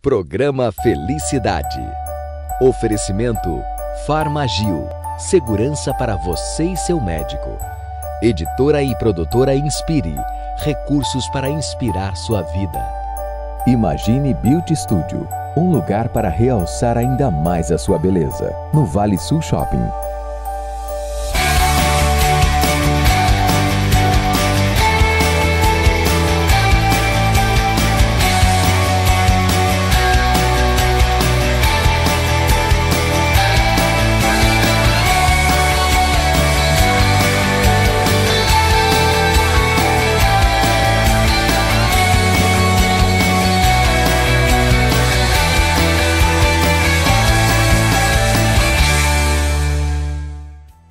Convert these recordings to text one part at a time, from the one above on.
Programa Felicidade. Oferecimento Farmagil. Segurança para você e seu médico. Editora e produtora Inspire. Recursos para inspirar sua vida. Imagine Beauty Studio. Um lugar para realçar ainda mais a sua beleza. No Vale Sul Shopping.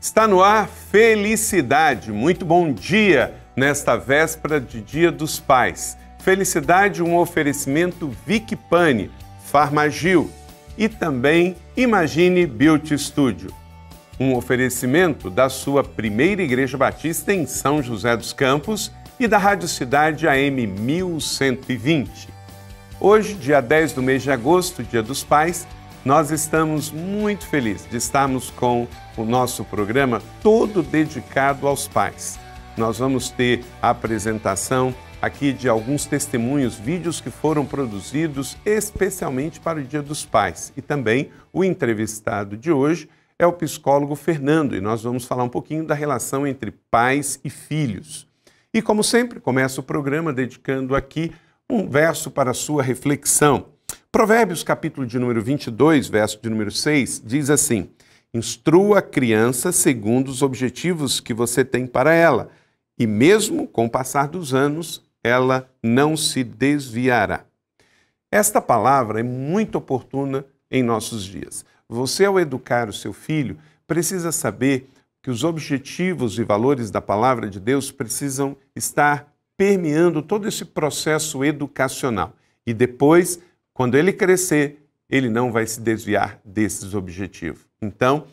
Está no ar Felicidade. Muito bom dia nesta véspera de Dia dos Pais. Felicidade, um oferecimento Vic Pane, Farmagil e também Imagine Beauty Studio. Um oferecimento da sua primeira Igreja Batista em São José dos Campos e da Rádio Cidade AM 1120. Hoje, dia 10 do mês de agosto, Dia dos Pais, nós estamos muito felizes de estarmos com o nosso programa todo dedicado aos pais. Nós vamos ter a apresentação aqui de alguns testemunhos, vídeos que foram produzidos especialmente para o Dia dos Pais. E também o entrevistado de hoje é o psicólogo Fernando e nós vamos falar um pouquinho da relação entre pais e filhos. E como sempre, começo o programa dedicando aqui um verso para a sua reflexão. Provérbios, capítulo de número 22, verso de número 6, diz assim: instrua a criança segundo os objetivos que você tem para ela, e mesmo com o passar dos anos, ela não se desviará. Esta palavra é muito oportuna em nossos dias. Você, ao educar o seu filho, precisa saber que os objetivos e valores da palavra de Deus precisam estar permeando todo esse processo educacional. E depois, quando ele crescer, ele não vai se desviar desses objetivos. Então,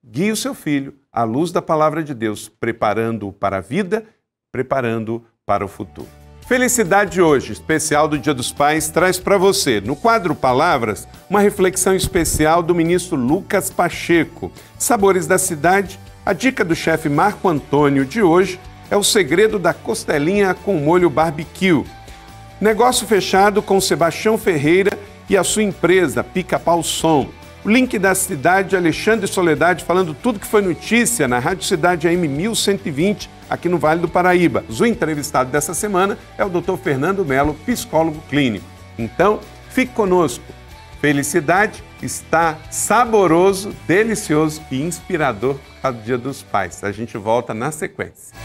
guie o seu filho à luz da palavra de Deus, preparando-o para a vida, preparando-o para o futuro. Felicidade hoje, especial do Dia dos Pais, traz para você, no quadro Palavras, uma reflexão especial do ministro Lucas Pacheco. Sabores da cidade, a dica do chefe Marco Antônio de hoje é o segredo da costelinha com molho barbecue. Negócio fechado com Sebastião Ferreira e a sua empresa, Pica-Pau Som. O link da cidade, Alexandre Soledade, falando tudo que foi notícia na Rádio Cidade AM 1120, aqui no Vale do Paraíba. O entrevistado dessa semana é o Dr. Fernando Melo, psicólogo clínico. Então, fique conosco. Felicidade está saboroso, delicioso e inspirador para o Dia dos Pais. A gente volta na sequência.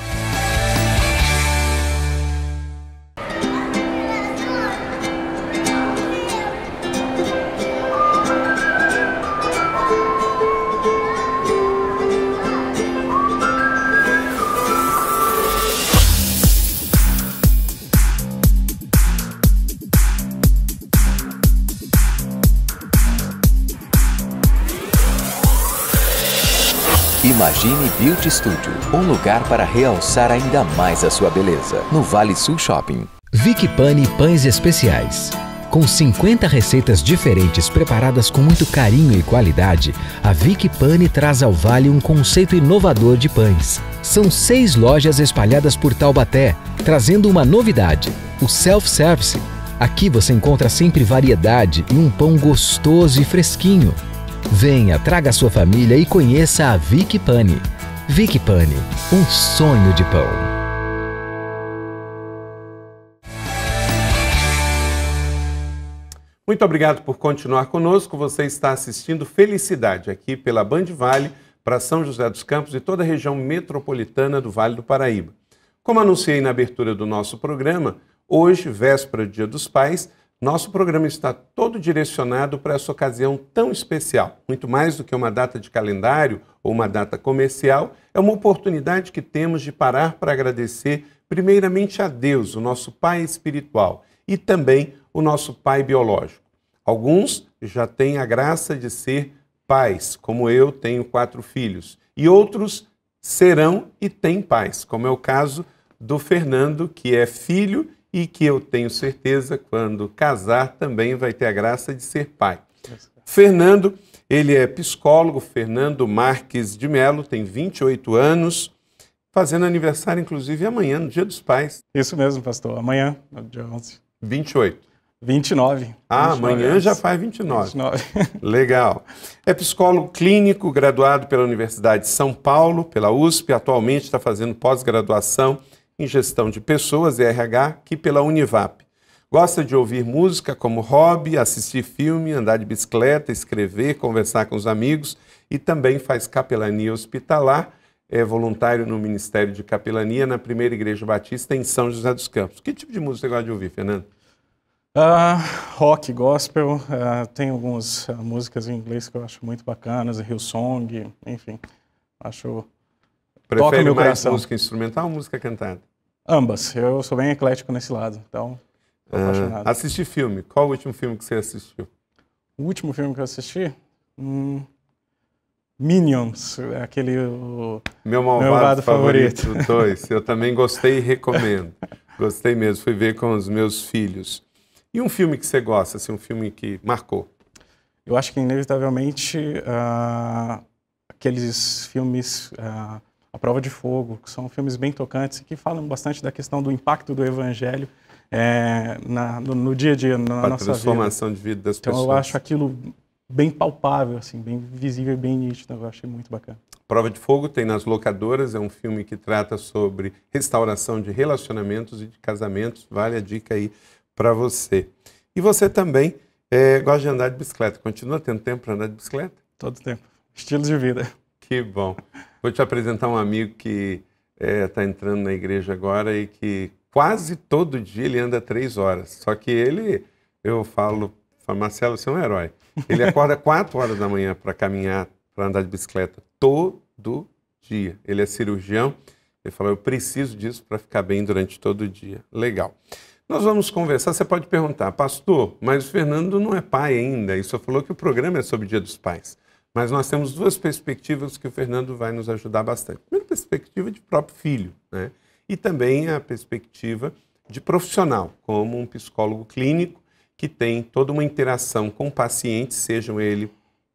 Imagine Beauty Studio, um lugar para realçar ainda mais a sua beleza. No Vale Sul Shopping. Vic Pane Pães Especiais. Com 50 receitas diferentes preparadas com muito carinho e qualidade, a Vic Pane traz ao Vale um conceito inovador de pães. São 6 lojas espalhadas por Taubaté, trazendo uma novidade, o self-service. Aqui você encontra sempre variedade e um pão gostoso e fresquinho. Venha, traga a sua família e conheça a Vic Pane. Vic Pane, um sonho de pão. Muito obrigado por continuar conosco. Você está assistindo Felicidade aqui pela Band Vale para São José dos Campos e toda a região metropolitana do Vale do Paraíba. Como anunciei na abertura do nosso programa, hoje, véspera do Dia dos Pais, nosso programa está todo direcionado para essa ocasião tão especial. Muito mais do que uma data de calendário ou uma data comercial, é uma oportunidade que temos de parar para agradecer primeiramente a Deus, o nosso Pai espiritual, e também o nosso Pai biológico. Alguns já têm a graça de ser pais, como eu tenho 4 filhos, e outros serão e têm pais, como é o caso do Fernando, que é filho e que eu tenho certeza, quando casar, também vai ter a graça de ser pai. Fernando, ele é psicólogo, Fernando Marques de Melo, tem 28 anos, fazendo aniversário, inclusive, amanhã, no Dia dos Pais. Isso mesmo, pastor. Amanhã, no dia 11. 28. 29. Ah, 29 amanhã anos. já faz 29. 29. Legal. É psicólogo clínico, graduado pela Universidade de São Paulo, pela USP, atualmente está fazendo pós-graduação em gestão de pessoas e RH aqui pela Univap. Gosta de ouvir música como hobby, assistir filme, andar de bicicleta, escrever, conversar com os amigos e também faz capelania hospitalar, é voluntário no Ministério de Capelania na Primeira Igreja Batista em São José dos Campos. Que tipo de música você gosta de ouvir, Fernando? Rock, gospel, tem algumas músicas em inglês que eu acho muito bacanas, Hillsong, enfim, acho... Prefere meu mais coração. música instrumental ou música cantada? Ambas, eu sou bem eclético nesse lado, então tô apaixonado. Assistir filme, qual o último filme que você assistiu? O último filme que eu assisti? Minions, aquele... Meu Malvado Favorito 2, eu também gostei e recomendo. Gostei mesmo, fui ver com os meus filhos. E um filme que você gosta, assim, um filme que marcou? Eu acho que, inevitavelmente, aqueles filmes, A Prova de Fogo, que são filmes bem tocantes e que falam bastante da questão do impacto do Evangelho no dia a dia, na nossa vida. A transformação de vida das pessoas. Então, eu acho aquilo bem palpável, assim, bem visível e bem nítido. Eu achei muito bacana. Prova de Fogo tem nas locadoras, é um filme que trata sobre restauração de relacionamentos e de casamentos. Vale a dica aí para você. E você também gosta de andar de bicicleta. Continua tendo tempo para andar de bicicleta? Todo tempo. Estilo de vida. Que bom. Vou te apresentar um amigo que está entrando na igreja agora e que quase todo dia ele anda 3 horas. Só que ele, eu falo, Marcelo, você é um herói. Ele acorda 4 horas da manhã para caminhar, para andar de bicicleta, todo dia. Ele é cirurgião. Ele falou, eu preciso disso para ficar bem durante todo o dia. Legal. Nós vamos conversar, você pode perguntar, pastor, mas o Fernando não é pai ainda, e só falou que o programa é sobre o Dia dos Pais. Mas nós temos 2 perspectivas que o Fernando vai nos ajudar bastante. A primeira perspectiva de próprio filho, né? E também a perspectiva de profissional, como um psicólogo clínico que tem toda uma interação com pacientes, sejam ele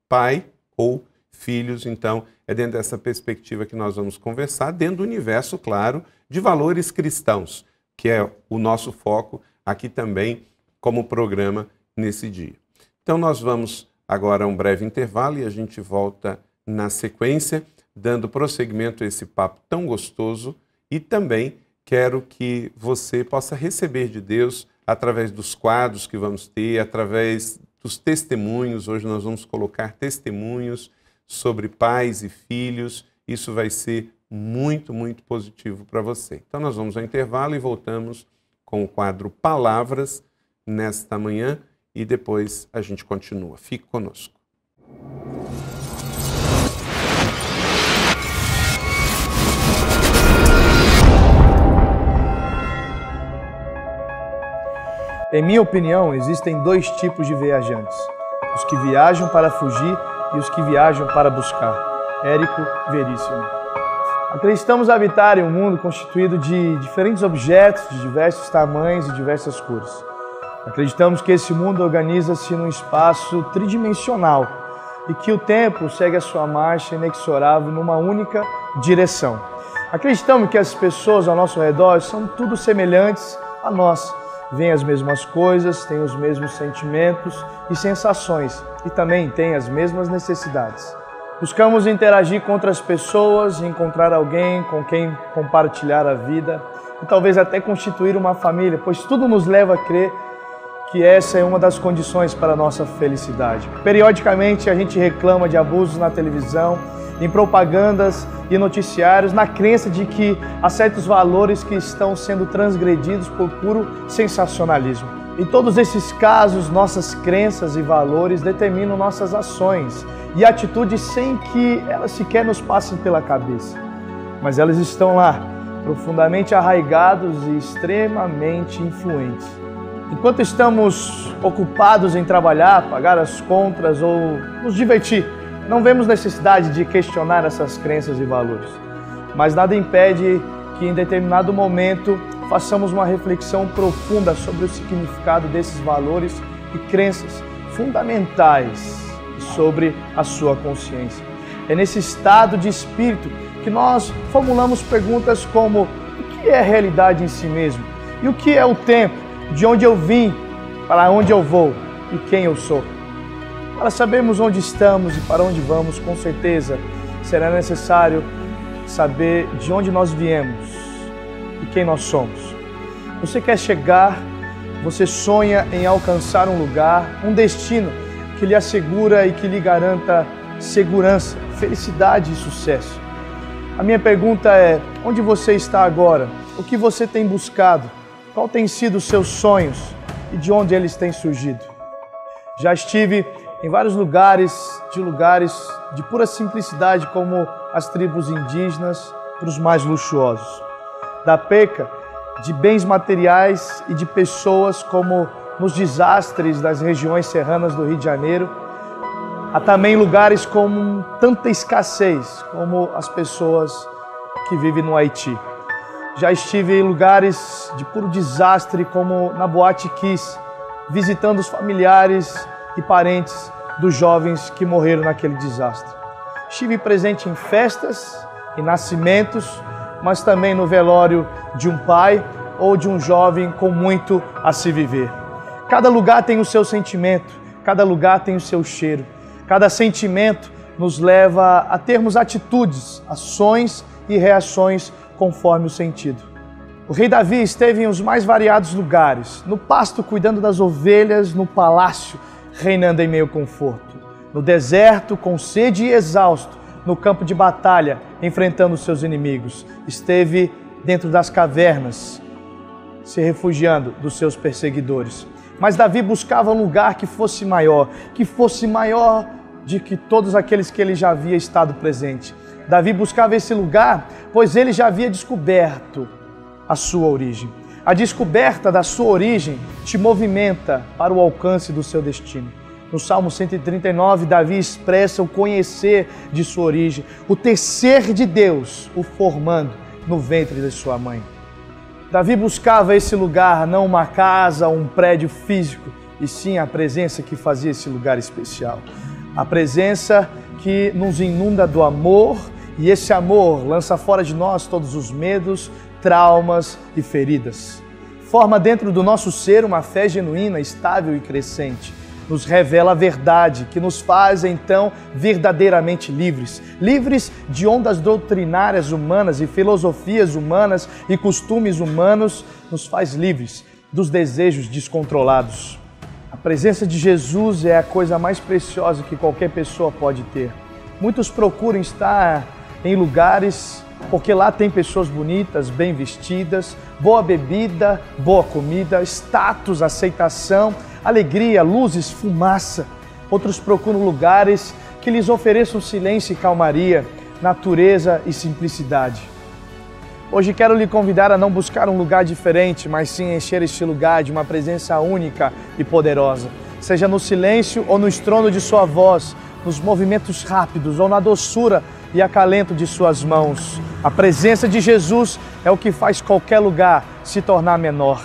pai ou filhos. Então, é dentro dessa perspectiva que nós vamos conversar, dentro do universo, claro, de valores cristãos, que é o nosso foco aqui também como programa nesse dia. Então nós vamos agora a um breve intervalo e a gente volta na sequência, dando prosseguimento a esse papo tão gostoso e também quero que você possa receber de Deus através dos quadros que vamos ter, através dos testemunhos. Hoje nós vamos colocar testemunhos sobre pais e filhos. Isso vai ser muito, muito positivo para você. Então nós vamos ao intervalo e voltamos com o quadro Palavras nesta manhã e depois a gente continua. Fique conosco. Em minha opinião, existem 2 tipos de viajantes: os que viajam para fugir e os que viajam para buscar. Érico Veríssimo. Acreditamos habitar em um mundo constituído de diferentes objetos de diversos tamanhos e diversas cores. Acreditamos que esse mundo organiza-se num espaço tridimensional e que o tempo segue a sua marcha inexorável numa única direção. Acreditamos que as pessoas ao nosso redor são tudo semelhantes a nós. Veem as mesmas coisas, têm os mesmos sentimentos e sensações e também têm as mesmas necessidades. Buscamos interagir com outras pessoas, encontrar alguém com quem compartilhar a vida e talvez até constituir uma família, pois tudo nos leva a crer que essa é uma das condições para a nossa felicidade. Periodicamente a gente reclama de abusos na televisão, em propagandas e noticiários, na crença de que há certos valores que estão sendo transgredidos por puro sensacionalismo. Em todos esses casos, nossas crenças e valores determinam nossas ações e atitudes sem que elas sequer nos passem pela cabeça. Mas elas estão lá, profundamente arraigados e extremamente influentes. Enquanto estamos ocupados em trabalhar, pagar as contas ou nos divertir, não vemos necessidade de questionar essas crenças e valores. Mas nada impede que em determinado momento façamos uma reflexão profunda sobre o significado desses valores e crenças fundamentais sobre a sua consciência. É nesse estado de espírito que nós formulamos perguntas como: o que é a realidade em si mesmo? E o que é o tempo? De onde eu vim? Para onde eu vou? E quem eu sou? Para sabermos onde estamos e para onde vamos, com certeza será necessário saber de onde nós viemos e quem nós somos. Você quer chegar, você sonha em alcançar um lugar, um destino que lhe assegura e que lhe garanta segurança, felicidade e sucesso. A minha pergunta é: onde você está agora? O que você tem buscado? Qual tem sido os seus sonhos e de onde eles têm surgido? Já estive em vários lugares de pura simplicidade, como as tribos indígenas, para os mais luxuosos. Da perca de bens materiais e de pessoas, como nos desastres das regiões serranas do Rio de Janeiro, há também lugares com tanta escassez, como as pessoas que vivem no Haiti. Já estive em lugares de puro desastre, como na Boate Kiss, visitando os familiares e parentes dos jovens que morreram naquele desastre. Estive presente em festas, em nascimentos, mas também no velório de um pai ou de um jovem com muito a se viver. Cada lugar tem o seu sentimento, cada lugar tem o seu cheiro. Cada sentimento nos leva a termos atitudes, ações e reações conforme o sentido. O rei Davi esteve em os mais variados lugares, no pasto cuidando das ovelhas, no palácio reinando em meio conforto, no deserto com sede e exausto, no campo de batalha enfrentando seus inimigos. Esteve dentro das cavernas, se refugiando dos seus perseguidores. Mas Davi buscava um lugar que fosse maior de que todos aqueles que ele já havia estado presente. Davi buscava esse lugar, pois ele já havia descoberto a sua origem. A descoberta da sua origem te movimenta para o alcance do seu destino. No Salmo 139, Davi expressa o conhecer de sua origem, o tecer de Deus o formando no ventre de sua mãe. Davi buscava esse lugar, não uma casa, um prédio físico, e sim a presença que fazia esse lugar especial. A presença que nos inunda do amor, e esse amor lança fora de nós todos os medos, traumas e feridas. Forma dentro do nosso ser uma fé genuína, estável e crescente. Nos revela a verdade, que nos faz então verdadeiramente livres. Livres de ondas doutrinárias humanas e filosofias humanas e costumes humanos, nos faz livres dos desejos descontrolados. A presença de Jesus é a coisa mais preciosa que qualquer pessoa pode ter. Muitos procuram estar em lugares porque lá tem pessoas bonitas, bem vestidas, boa bebida, boa comida, status, aceitação, alegria, luzes, fumaça. Outros procuram lugares que lhes ofereçam silêncio e calmaria, natureza e simplicidade. Hoje quero lhe convidar a não buscar um lugar diferente, mas sim encher este lugar de uma presença única e poderosa. Seja no silêncio ou no estrondo de sua voz, nos movimentos rápidos ou na doçura e acalento de suas mãos. A presença de Jesus é o que faz qualquer lugar se tornar menor,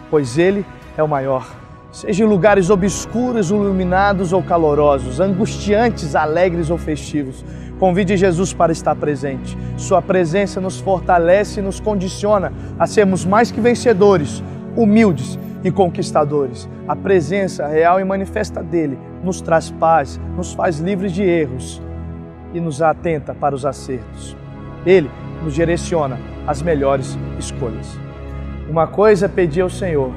pois Ele é o maior. Seja em lugares obscuros, iluminados ou calorosos, angustiantes, alegres ou festivos, convide Jesus para estar presente. Sua presença nos fortalece e nos condiciona a sermos mais que vencedores, humildes e conquistadores. A presença real e manifesta dele nos traz paz, nos faz livres de erros e nos atenta para os acertos. Ele nos direciona às melhores escolhas. Uma coisa pedi ao Senhor,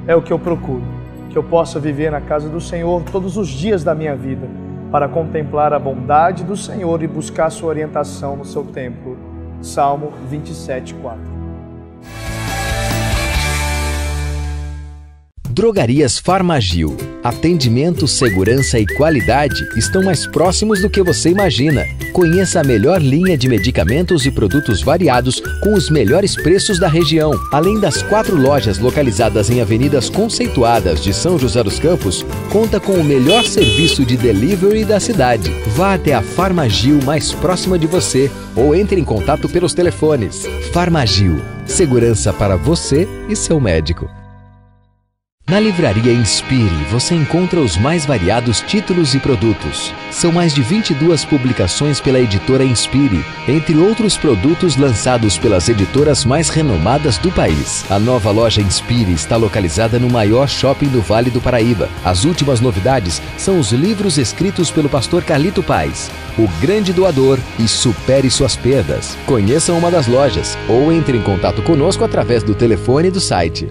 é o que eu procuro, que eu possa viver na casa do Senhor todos os dias da minha vida, para contemplar a bondade do Senhor e buscar sua orientação no seu templo. Salmo 27:4. Drogarias Farmagil. Atendimento, segurança e qualidade estão mais próximos do que você imagina. Conheça a melhor linha de medicamentos e produtos variados com os melhores preços da região. Além das 4 lojas localizadas em avenidas conceituadas de São José dos Campos, conta com o melhor serviço de delivery da cidade. Vá até a Farmagil mais próxima de você ou entre em contato pelos telefones. Farmagil. Segurança para você e seu médico. Na Livraria Inspire, você encontra os mais variados títulos e produtos. São mais de 22 publicações pela editora Inspire, entre outros produtos lançados pelas editoras mais renomadas do país. A nova loja Inspire está localizada no maior shopping do Vale do Paraíba. As últimas novidades são os livros escritos pelo pastor Carlito Paes, O Grande Doador e Supere Suas Perdas. Conheça uma das lojas ou entre em contato conosco através do telefone do site.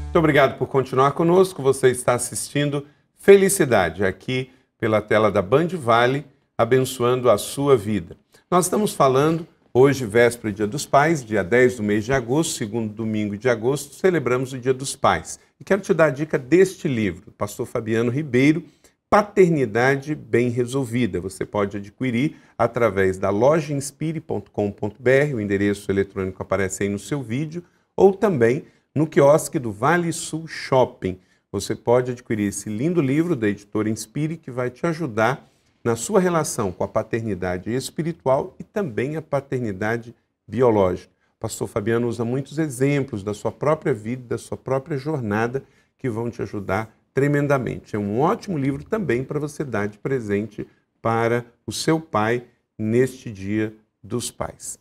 Muito obrigado por continuar conosco. Você está assistindo Felicidade, aqui pela tela da Band Vale, abençoando a sua vida. Nós estamos falando, hoje, véspera Dia dos Pais, dia 10 do mês de agosto, segundo domingo de agosto, celebramos o Dia dos Pais. E quero te dar a dica deste livro, pastor Fabiano Ribeiro, Paternidade Bem Resolvida. Você pode adquirir através da lojainspire.com.br, o endereço eletrônico aparece aí no seu vídeo, ou também no quiosque do Vale Sul Shopping. Você pode adquirir esse lindo livro da editora Inspire, que vai te ajudar na sua relação com a paternidade espiritual e também a paternidade biológica. O pastor Fabiano usa muitos exemplos da sua própria vida, da sua própria jornada, que vão te ajudar tremendamente. É um ótimo livro também para você dar de presente para o seu pai neste Dia dos Pais.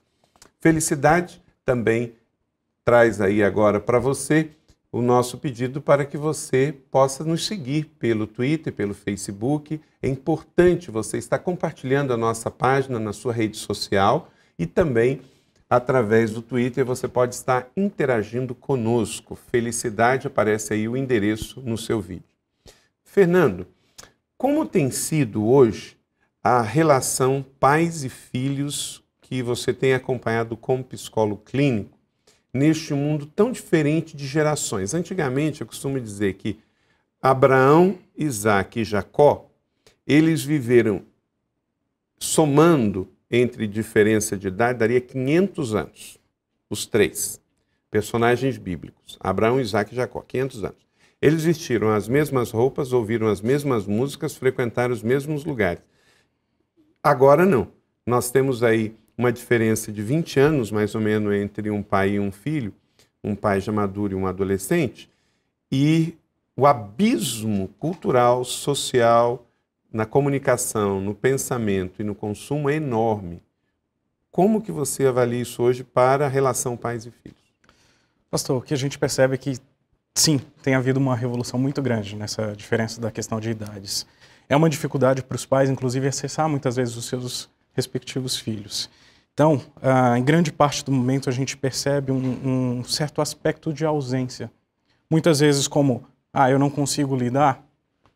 Felicidade também traz aí agora para você o nosso pedido para que você possa nos seguir pelo Twitter, pelo Facebook. É importante você estar compartilhando a nossa página na sua rede social e também através do Twitter você pode estar interagindo conosco. Felicidade, aparece aí o endereço no seu vídeo. Fernando, como tem sido hoje a relação pais e filhos que você tem acompanhado como psicólogo clínico neste mundo tão diferente de gerações? Antigamente, eu costumo dizer que Abraão, Isaac e Jacó, eles viveram somando entre diferença de idade, daria 500 anos, os três personagens bíblicos, Abraão, Isaac e Jacó, 500 anos. Eles vestiram as mesmas roupas, ouviram as mesmas músicas, frequentaram os mesmos lugares. Agora não, nós temos aí uma diferença de 20 anos, mais ou menos, entre um pai e um filho, um pai já maduro e um adolescente, e o abismo cultural, social, na comunicação, no pensamento e no consumo é enorme. Como que você avalia isso hoje para a relação pais e filhos? Pastor, o que a gente percebe é que, sim, tem havido uma revolução muito grande nessa diferença da questão de idades. É uma dificuldade para os pais, inclusive, acessar muitas vezes os seus respectivos filhos. Então, em grande parte do momento, a gente percebe um certo aspecto de ausência. Muitas vezes como, eu não consigo lidar,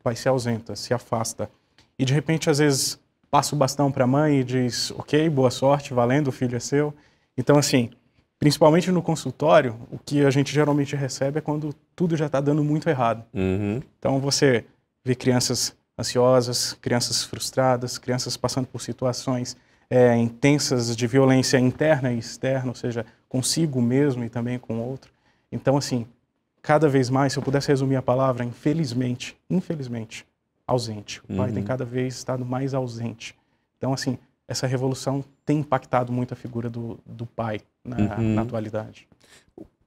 vai se ausenta, se afasta. E, de repente, às vezes, passa o bastão para a mãe e diz, ok, boa sorte, valendo, o filho é seu. Então, assim, principalmente no consultório, o que a gente geralmente recebe é quando tudo já está dando muito errado. Uhum. Então, você vê crianças ansiosas, crianças frustradas, crianças passando por situações intensas de violência interna e externa, ou seja, consigo mesmo e também com o outro. Então, assim, cada vez mais, se eu pudesse resumir a palavra, infelizmente, ausente. O pai tem cada vez estado mais ausente. Então, assim, essa revolução tem impactado muito a figura do pai na atualidade.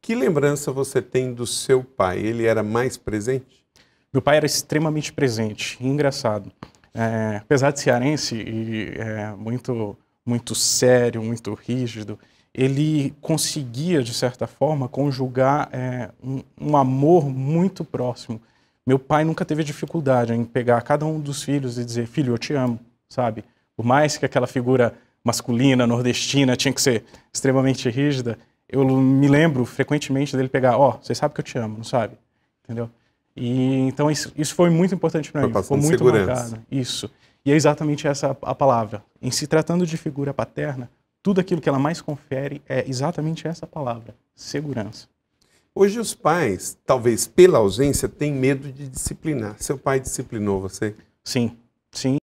Que lembrança você tem do seu pai? Ele era mais presente? Meu pai era extremamente presente, e engraçado. Apesar de cearense e muito sério, muito rígido, ele conseguia, de certa forma, conjugar um amor muito próximo. Meu pai nunca teve dificuldade em pegar cada um dos filhos e dizer, filho, eu te amo, sabe? Por mais que aquela figura masculina, nordestina, tinha que ser extremamente rígida, eu me lembro frequentemente dele pegar, você sabe que eu te amo, não sabe? Entendeu? E então isso foi muito importante para mim, ficou muito marcado. Isso. E é exatamente essa a palavra. Em se tratando de figura paterna, tudo aquilo que ela mais confere é exatamente essa palavra, segurança. Hoje os pais, talvez pela ausência, têm medo de disciplinar. Seu pai disciplinou você? Sim, sim.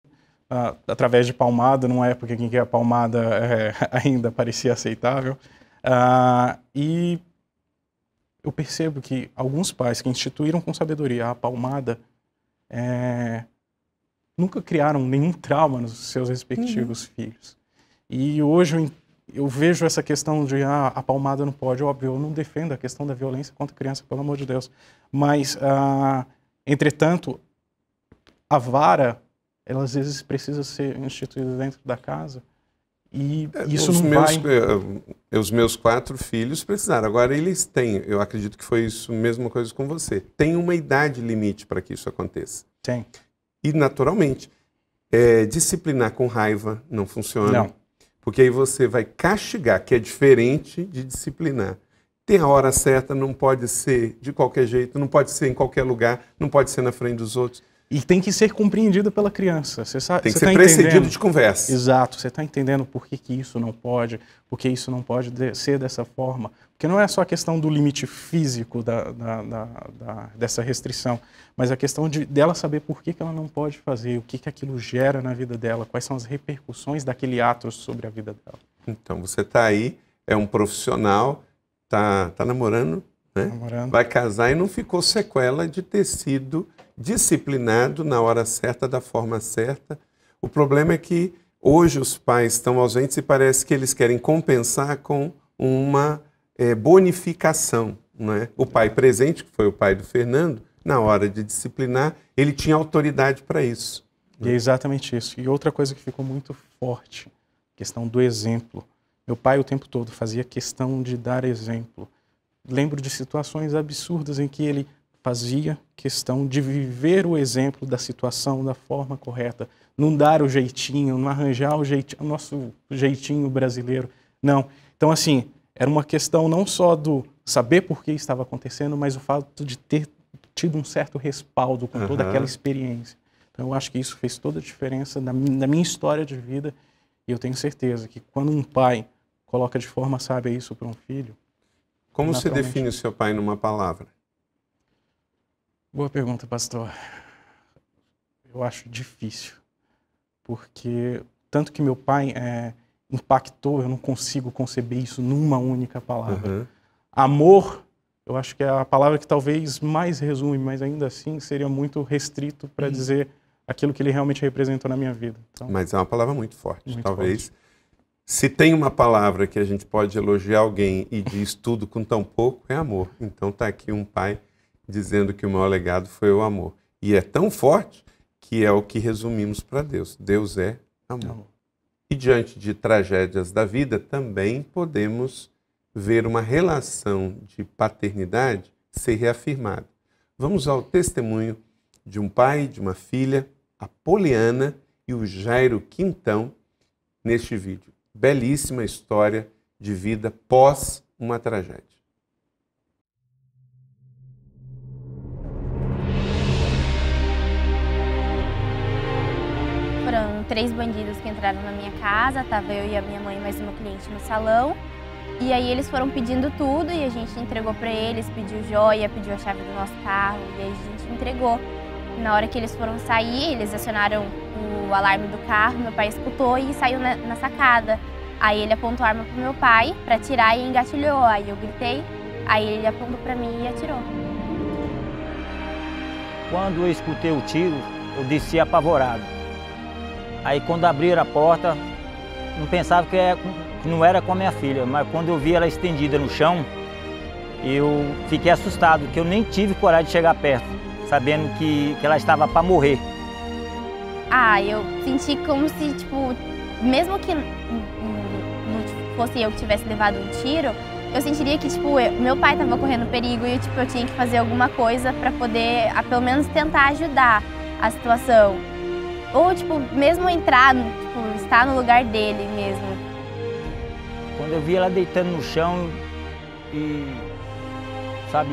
Através de palmada, numa época em que a palmada ainda parecia aceitável. E eu percebo que alguns pais que instituíram com sabedoria a palmada nunca criaram nenhum trauma nos seus respectivos filhos. E hoje eu vejo essa questão de a palmada não pode. Óbvio, eu não defendo a questão da violência contra a criança, pelo amor de Deus. Mas, entretanto, a vara, ela às vezes precisa ser instituída dentro da casa e isso não vai... Os meus 4 filhos precisaram. Agora eles têm, eu acredito que foi isso, mesma coisa com você. Tem uma idade limite para que isso aconteça. Tem. E, naturalmente, disciplinar com raiva não funciona. Não. Porque aí você vai castigar, que é diferente de disciplinar. Tem a hora certa, não pode ser de qualquer jeito, não pode ser em qualquer lugar, não pode ser na frente dos outros. E tem que ser compreendido pela criança. Tem que ser precedido de conversa. Exato. Você está entendendo por que isso não pode, por que isso não pode ser dessa forma. Porque não é só a questão do limite físico dessa restrição, mas a questão dela saber por que ela não pode fazer, o que aquilo gera na vida dela, quais são as repercussões daquele ato sobre a vida dela. Então, você está aí, é um profissional, tá namorando, né? Namorando. Vai casar e não ficou sequela de ter sido disciplinado na hora certa, da forma certa. O problema é que hoje os pais estão ausentes e parece que eles querem compensar com uma bonificação, não é? O pai presente, que foi o pai do Fernando, na hora de disciplinar, ele tinha autoridade para isso. E é exatamente isso. E outra coisa que ficou muito forte, a questão do exemplo. Meu pai o tempo todo fazia questão de dar exemplo. Lembro de situações absurdas em que ele fazia questão de viver o exemplo da situação da forma correta, não dar o jeitinho, não arranjar o nosso jeitinho brasileiro, não. Então, assim, era uma questão não só do saber por que estava acontecendo, mas o fato de ter tido um certo respaldo com toda aquela experiência. Então, eu acho que isso fez toda a diferença na minha história de vida e eu tenho certeza que quando um pai coloca de forma sábia isso para um filho... Como você define o seu pai numa palavra? Boa pergunta, pastor. Eu acho difícil, porque tanto que meu pai impactou, eu não consigo conceber isso numa única palavra. Amor, eu acho que é a palavra que talvez mais resume, mas ainda assim seria muito restrito para dizer aquilo que ele realmente representou na minha vida. Então, mas é uma palavra muito forte, muito talvez. Forte. Se tem uma palavra que a gente pode elogiar alguém e diz tudo com tão pouco, é amor. Então está aqui um pai dizendo que o maior legado foi o amor. E é tão forte que é o que resumimos para Deus. Deus é amor. E diante de tragédias da vida, também podemos ver uma relação de paternidade ser reafirmada. Vamos ao testemunho de um pai, de uma filha, a Poliana e o Jairo Quintão, neste vídeo. Belíssima história de vida pós uma tragédia. Foram 3 bandidos que entraram na minha casa, tava eu e a minha mãe e mais uma cliente no salão. E aí eles foram pedindo tudo e a gente entregou para eles, pediu joia, pediu a chave do nosso carro e aí a gente entregou. Na hora que eles foram sair, eles acionaram o alarme do carro, meu pai escutou e saiu na sacada. Aí ele apontou a arma pro meu pai para atirar e engatilhou. Aí eu gritei, aí ele apontou para mim e atirou. Quando eu escutei o tiro, eu desci apavorado. Aí quando abriram a porta, não pensava que não era com a minha filha, mas quando eu vi ela estendida no chão, eu fiquei assustado, porque eu nem tive coragem de chegar perto, sabendo que ela estava para morrer. Eu senti como se, tipo, mesmo que não fosse eu que tivesse levado um tiro, eu sentiria que, tipo, meu pai estava correndo perigo e, tipo, eu tinha que fazer alguma coisa para poder, pelo menos, tentar ajudar a situação. Ou, tipo, mesmo entrar, tipo, estar no lugar dele mesmo. Quando eu vi ela deitando no chão e, sabe,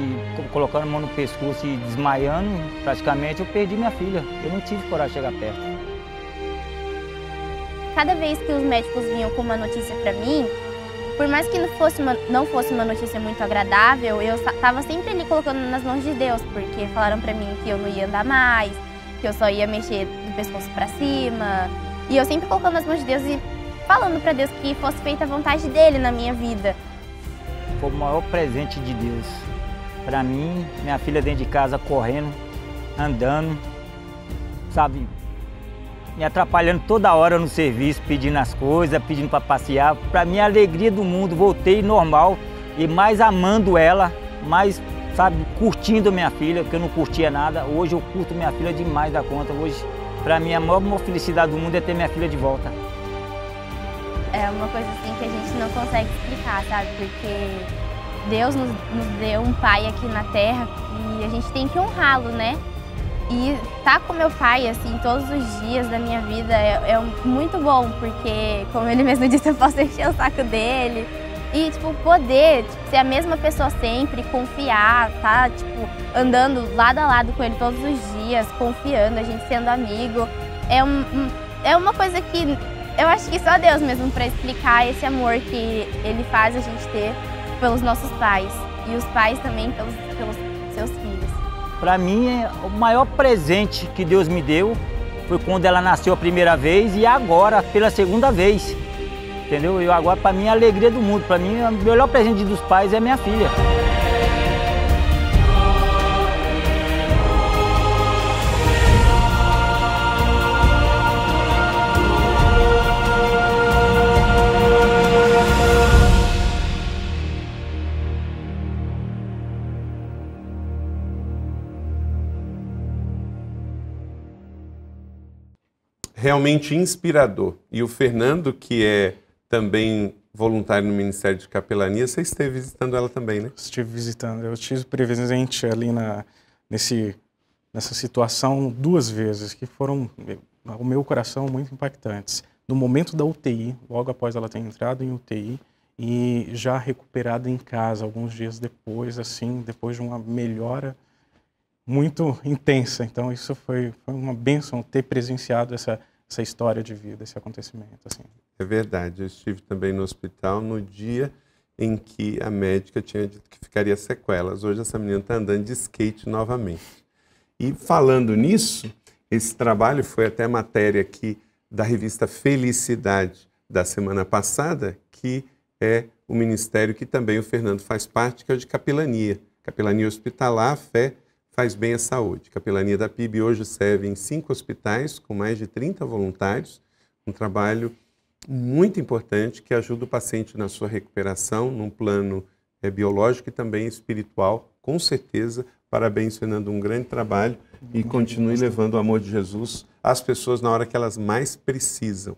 colocando a mão no pescoço e desmaiando, praticamente, eu perdi minha filha. Eu não tive coragem de chegar perto. Cada vez que os médicos vinham com uma notícia para mim, por mais que não fosse uma notícia muito agradável, eu tava sempre ali colocando nas mãos de Deus, porque falaram pra mim que eu não ia andar mais, que eu só ia mexer do pescoço pra cima. E eu sempre colocando nas mãos de Deus e falando pra Deus que fosse feita a vontade dele na minha vida. Foi o maior presente de Deus. Pra mim, minha filha dentro de casa correndo, andando, sabe, me atrapalhando toda hora no serviço, pedindo as coisas, pedindo para passear. Para mim, a alegria do mundo, voltei normal e mais amando ela, mais, sabe, curtindo minha filha, porque eu não curtia nada. Hoje eu curto minha filha demais da conta. Hoje, para mim, a maior felicidade do mundo é ter minha filha de volta. É uma coisa assim que a gente não consegue explicar, sabe? Porque Deus nos deu um pai aqui na Terra e a gente tem que honrá-lo, né? E estar com meu pai, assim, todos os dias da minha vida é muito bom, porque, como ele mesmo disse, eu posso encher o saco dele. E, tipo, poder ser a mesma pessoa sempre, confiar, tá, tipo, andando lado a lado com ele todos os dias, confiando, a gente sendo amigo. É uma coisa que eu acho que só Deus mesmo para explicar esse amor que ele faz a gente ter pelos nossos pais. E os pais também pelos seus filhos. Para mim, o maior presente que Deus me deu foi quando ela nasceu a primeira vez e agora pela segunda vez, entendeu? E agora, para mim, é a alegria do mundo. Para mim, o melhor presente dos pais é minha filha. Realmente inspirador. E o Fernando, que é também voluntário no Ministério de Capelania, você esteve visitando ela também, né? Estive visitando. Eu estive presente ali nessa situação 2 vezes, que foram, ao meu coração, muito impactantes. No momento da UTI, logo após ela ter entrado em UTI, e já recuperada em casa, alguns dias depois, assim, depois de uma melhora muito intensa. Então isso foi uma bênção ter presenciado essa história de vida, esse acontecimento. Assim. É verdade, eu estive também no hospital no dia em que a médica tinha dito que ficaria sequelas. Hoje essa menina está andando de skate novamente. E falando nisso, esse trabalho foi até matéria aqui da revista Felicidade da semana passada, que é o ministério que também o Fernando faz parte, que é o de capelania. Capelania hospitalar, a fé faz bem à saúde. Capelania da PIB hoje serve em 5 hospitais, com mais de 30 voluntários, um trabalho muito importante que ajuda o paciente na sua recuperação, num plano biológico e também espiritual. Com certeza, parabéns, Fernando, um grande trabalho e continue levando o amor de Jesus às pessoas na hora que elas mais precisam.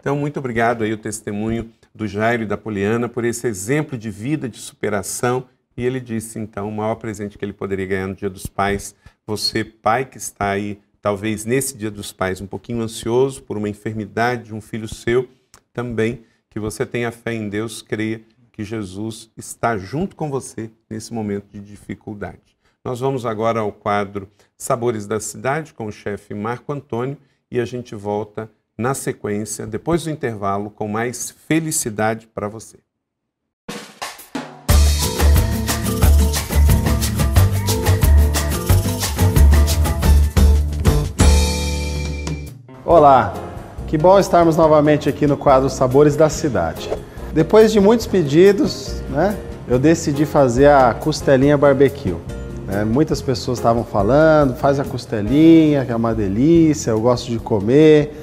Então, muito obrigado aí o testemunho do Jairo e da Poliana por esse exemplo de vida, de superação. E ele disse, então, o maior presente que ele poderia ganhar no Dia dos Pais, você, pai que está aí, talvez nesse Dia dos Pais, um pouquinho ansioso por uma enfermidade de um filho seu, também que você tenha fé em Deus, creia que Jesus está junto com você nesse momento de dificuldade. Nós vamos agora ao quadro Sabores da Cidade com o chefe Marco Antônio e a gente volta na sequência, depois do intervalo, com mais felicidade para você. Olá, que bom estarmos novamente aqui no quadro Sabores da Cidade. Depois de muitos pedidos, eu decidi fazer a costelinha barbecue. Muitas pessoas estavam falando, faz a costelinha, que é uma delícia, eu gosto de comer.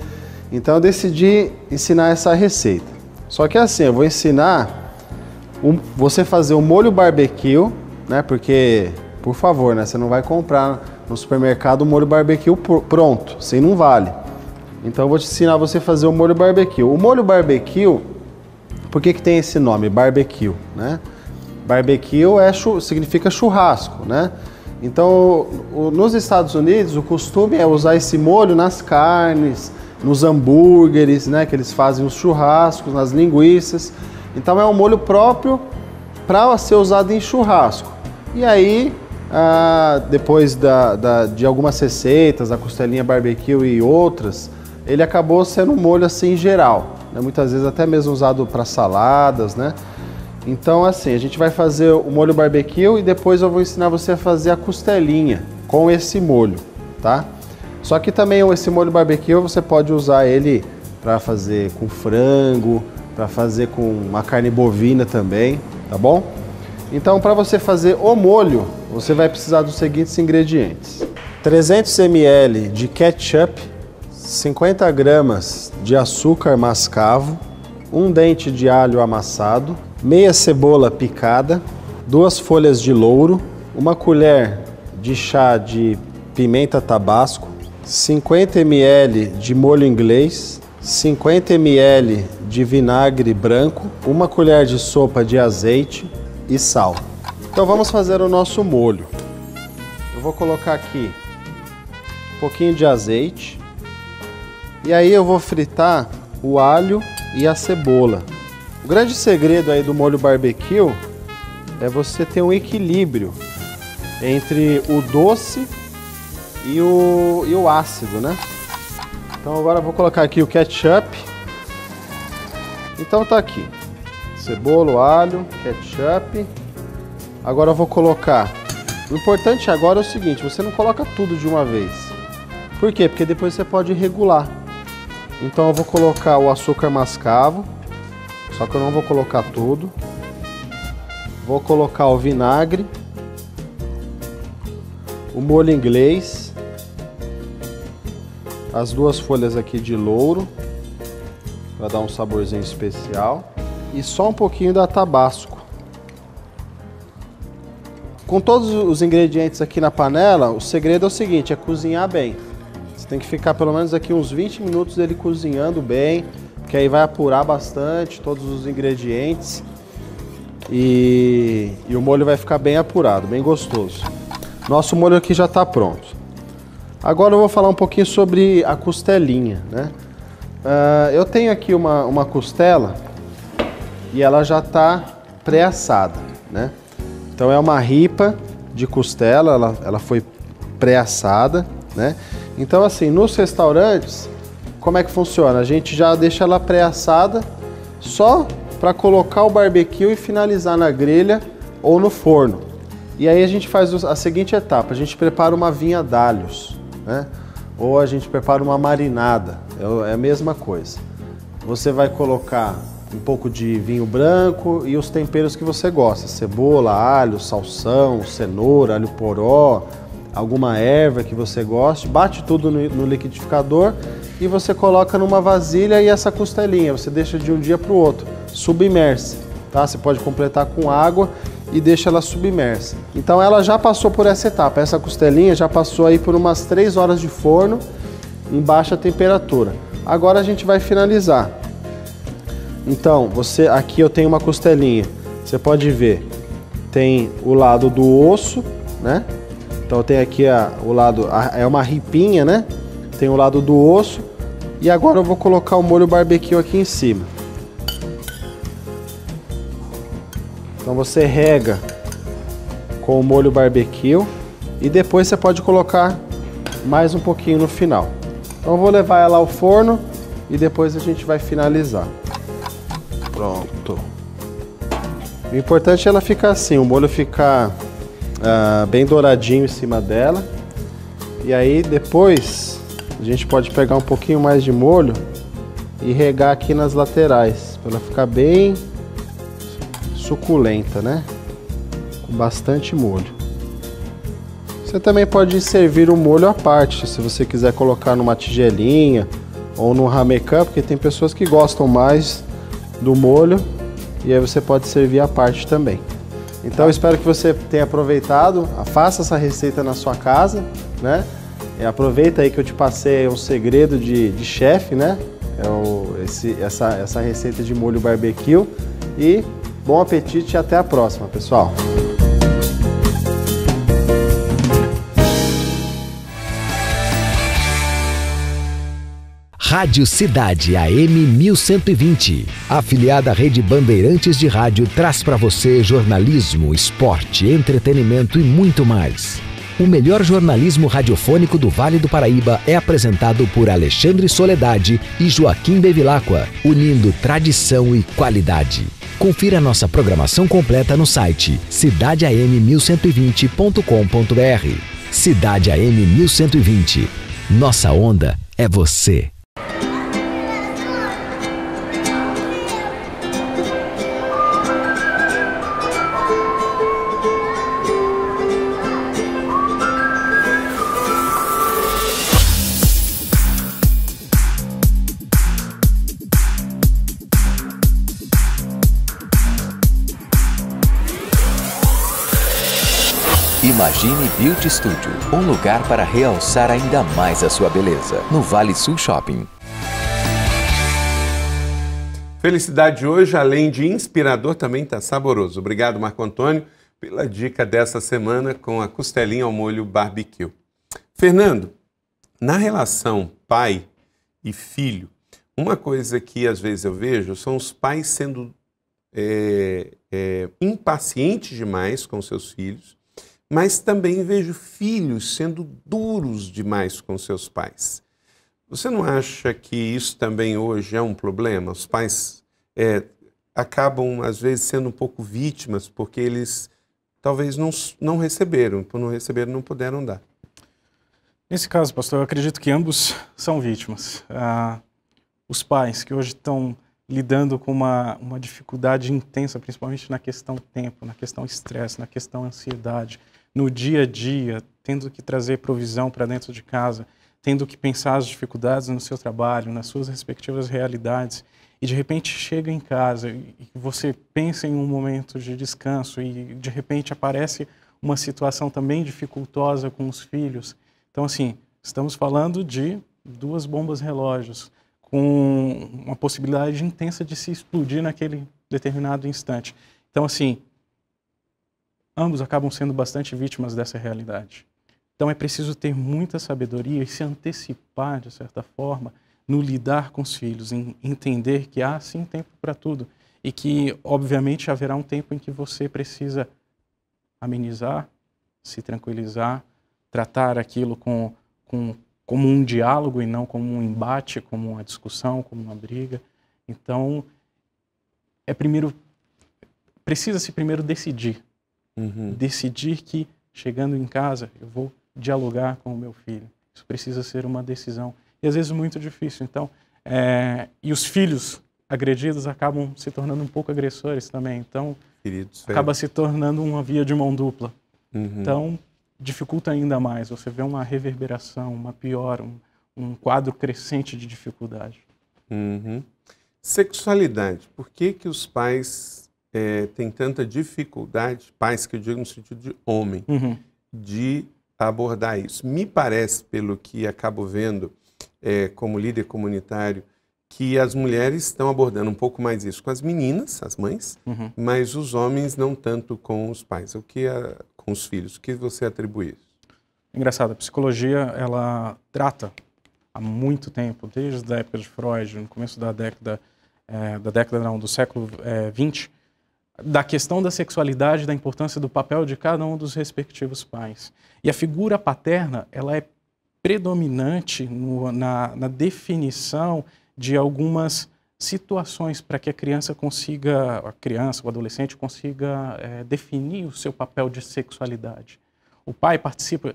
Então eu decidi ensinar essa receita. Só que assim, eu vou ensinar você fazer o molho barbecue, porque, por favor, você não vai comprar no supermercado o molho barbecue pronto, assim não vale. Então eu vou te ensinar você a fazer o molho barbecue. O molho barbecue, por que tem esse nome, barbecue? Barbecue significa churrasco, Então, nos Estados Unidos, o costume é usar esse molho nas carnes, nos hambúrgueres, que eles fazem os churrascos, nas linguiças. Então é um molho próprio para ser usado em churrasco. E aí, depois de algumas receitas, a costelinha barbecue e outras, ele acabou sendo um molho assim geral. né? Muitas vezes até mesmo usado para saladas, né? Então assim, a gente vai fazer o molho barbecue e depois eu vou ensinar você a fazer a costelinha com esse molho, tá? Só que também esse molho barbecue você pode usar ele para fazer com frango, para fazer com uma carne bovina também, tá bom? Então, para você fazer o molho, você vai precisar dos seguintes ingredientes: 300 ml de ketchup, 50 gramas de açúcar mascavo, um dente de alho amassado, meia cebola picada, 2 folhas de louro, uma colher de chá de pimenta tabasco, 50 ml de molho inglês, 50 ml de vinagre branco, uma colher de sopa de azeite e sal. Então vamos fazer o nosso molho. Eu vou colocar aqui um pouquinho de azeite e aí eu vou fritar o alho e a cebola. O grande segredo aí do molho barbecue é você ter um equilíbrio entre o doce e o ácido, né? Então agora eu vou colocar aqui o ketchup. Então tá aqui, cebola, alho, ketchup. Agora eu vou colocar, o importante agora é o seguinte, você não coloca tudo de uma vez. Por quê? Porque depois você pode regular. Então eu vou colocar o açúcar mascavo, só que eu não vou colocar tudo. Vou colocar o vinagre, o molho inglês, as 2 folhas aqui de louro, para dar um saborzinho especial, e só um pouquinho da tabasco. Com todos os ingredientes aqui na panela, o segredo é o seguinte, é cozinhar bem. Você tem que ficar pelo menos aqui uns 20 minutos ele cozinhando bem, que aí vai apurar bastante todos os ingredientes e o molho vai ficar bem apurado, bem gostoso. Nosso molho aqui já está pronto. Agora eu vou falar um pouquinho sobre a costelinha, né? Eu tenho aqui uma costela e ela já está pré-assada, né? Então é uma ripa de costela, ela foi pré-assada, né? Então assim, nos restaurantes, como é que funciona? A gente já deixa ela pré-assada só para colocar o barbecue e finalizar na grelha ou no forno. E aí a gente faz a seguinte etapa, a gente prepara uma vinha d'alhos, né? Ou a gente prepara uma marinada, é a mesma coisa. Você vai colocar um pouco de vinho branco e os temperos que você gosta, cebola, alho, salsão, cenoura, alho poró, alguma erva que você goste, bate tudo no liquidificador e você coloca numa vasilha e essa costelinha, você deixa de um dia para o outro, submersa, tá? Você pode completar com água e deixa ela submersa. Então ela já passou por essa etapa, essa costelinha já passou aí por umas 3 horas de forno em baixa temperatura. Agora a gente vai finalizar. Então, aqui eu tenho uma costelinha, você pode ver, tem o lado do osso, né? Então tem aqui o lado, é uma ripinha, né? Tem o lado do osso e agora eu vou colocar o molho barbecue aqui em cima. Então você rega com o molho barbecue e depois você pode colocar mais um pouquinho no final. Então eu vou levar ela ao forno e depois a gente vai finalizar. Pronto. O importante é ela ficar assim, o molho ficar bem douradinho em cima dela. E aí depois a gente pode pegar um pouquinho mais de molho e regar aqui nas laterais, para ela ficar bem suculenta, né? Com bastante molho. Você também pode servir o molho à parte, se você quiser colocar numa tigelinha ou no ramecan, porque tem pessoas que gostam mais do molho e aí você pode servir à parte também. Então eu espero que você tenha aproveitado, faça essa receita na sua casa, né? E aproveita aí que eu te passei um segredo de chefe, né? Essa receita de molho barbecue e bom apetite e até a próxima, pessoal! Rádio Cidade AM 1120, afiliada à Rede Bandeirantes de Rádio, traz para você jornalismo, esporte, entretenimento e muito mais. O melhor jornalismo radiofônico do Vale do Paraíba é apresentado por Alexandre Soledade e Joaquim Bevilacqua, unindo tradição e qualidade. Confira nossa programação completa no site cidadeam1120.com.br. Cidade AM 1120. Nossa onda é você. Imagine Beauty Studio, um lugar para realçar ainda mais a sua beleza, no Vale Sul Shopping. Felicidade hoje, além de inspirador, também está saboroso. Obrigado, Marco Antônio, pela dica dessa semana com a costelinha ao molho barbecue. Fernando, na relação pai e filho, uma coisa que às vezes eu vejo são os pais sendo impacientes demais com seus filhos, mas também vejo filhos sendo duros demais com seus pais. Você não acha que isso também hoje é um problema? Os pais acabam, às vezes, sendo um pouco vítimas porque eles talvez não receberam, por não receber não puderam dar. Nesse caso, pastor, eu acredito que ambos são vítimas. Os pais que hoje estão lidando com uma dificuldade intensa, principalmente na questão tempo, na questão estresse, na questão ansiedade, no dia a dia, tendo que trazer provisão para dentro de casa, tendo que pensar as dificuldades no seu trabalho, nas suas respectivas realidades, e de repente chega em casa e você pensa em um momento de descanso e de repente aparece uma situação também dificultosa com os filhos. Então, assim, estamos falando de duas bombas relógios, com uma possibilidade intensa de se explodir naquele determinado instante. Então, assim, ambos acabam sendo bastante vítimas dessa realidade. Então é preciso ter muita sabedoria e se antecipar, de certa forma, no lidar com os filhos, em entender que há sim tempo para tudo e que, obviamente, haverá um tempo em que você precisa amenizar, se tranquilizar, tratar aquilo como um diálogo e não como um embate, como uma discussão, como uma briga. Então, precisa-se primeiro decidir. Decidir que, chegando em casa, eu vou dialogar com o meu filho. Isso precisa ser uma decisão. E, às vezes, muito difícil. Então, e os filhos agredidos acabam se tornando um pouco agressores também. Então, acaba se tornando uma via de mão dupla. Então, dificulta ainda mais. Você vê uma reverberação, uma piora, um quadro crescente de dificuldade. Sexualidade. Por que os pais têm tanta dificuldade, pais que eu digo no sentido de homem, de abordar isso? Me parece, pelo que acabo vendo como líder comunitário, que as mulheres estão abordando um pouco mais isso com as meninas, as mães, mas os homens não tanto com os pais. Com os filhos. O que você atribui isso? Engraçado, a psicologia, ela trata há muito tempo, desde a época de Freud, no começo do século XX, da questão da sexualidade, da importância do papel de cada um dos respectivos pais. E a figura paterna, ela é predominante na definição de algumas situações para que a criança, o adolescente consiga definir o seu papel de sexualidade. O pai participa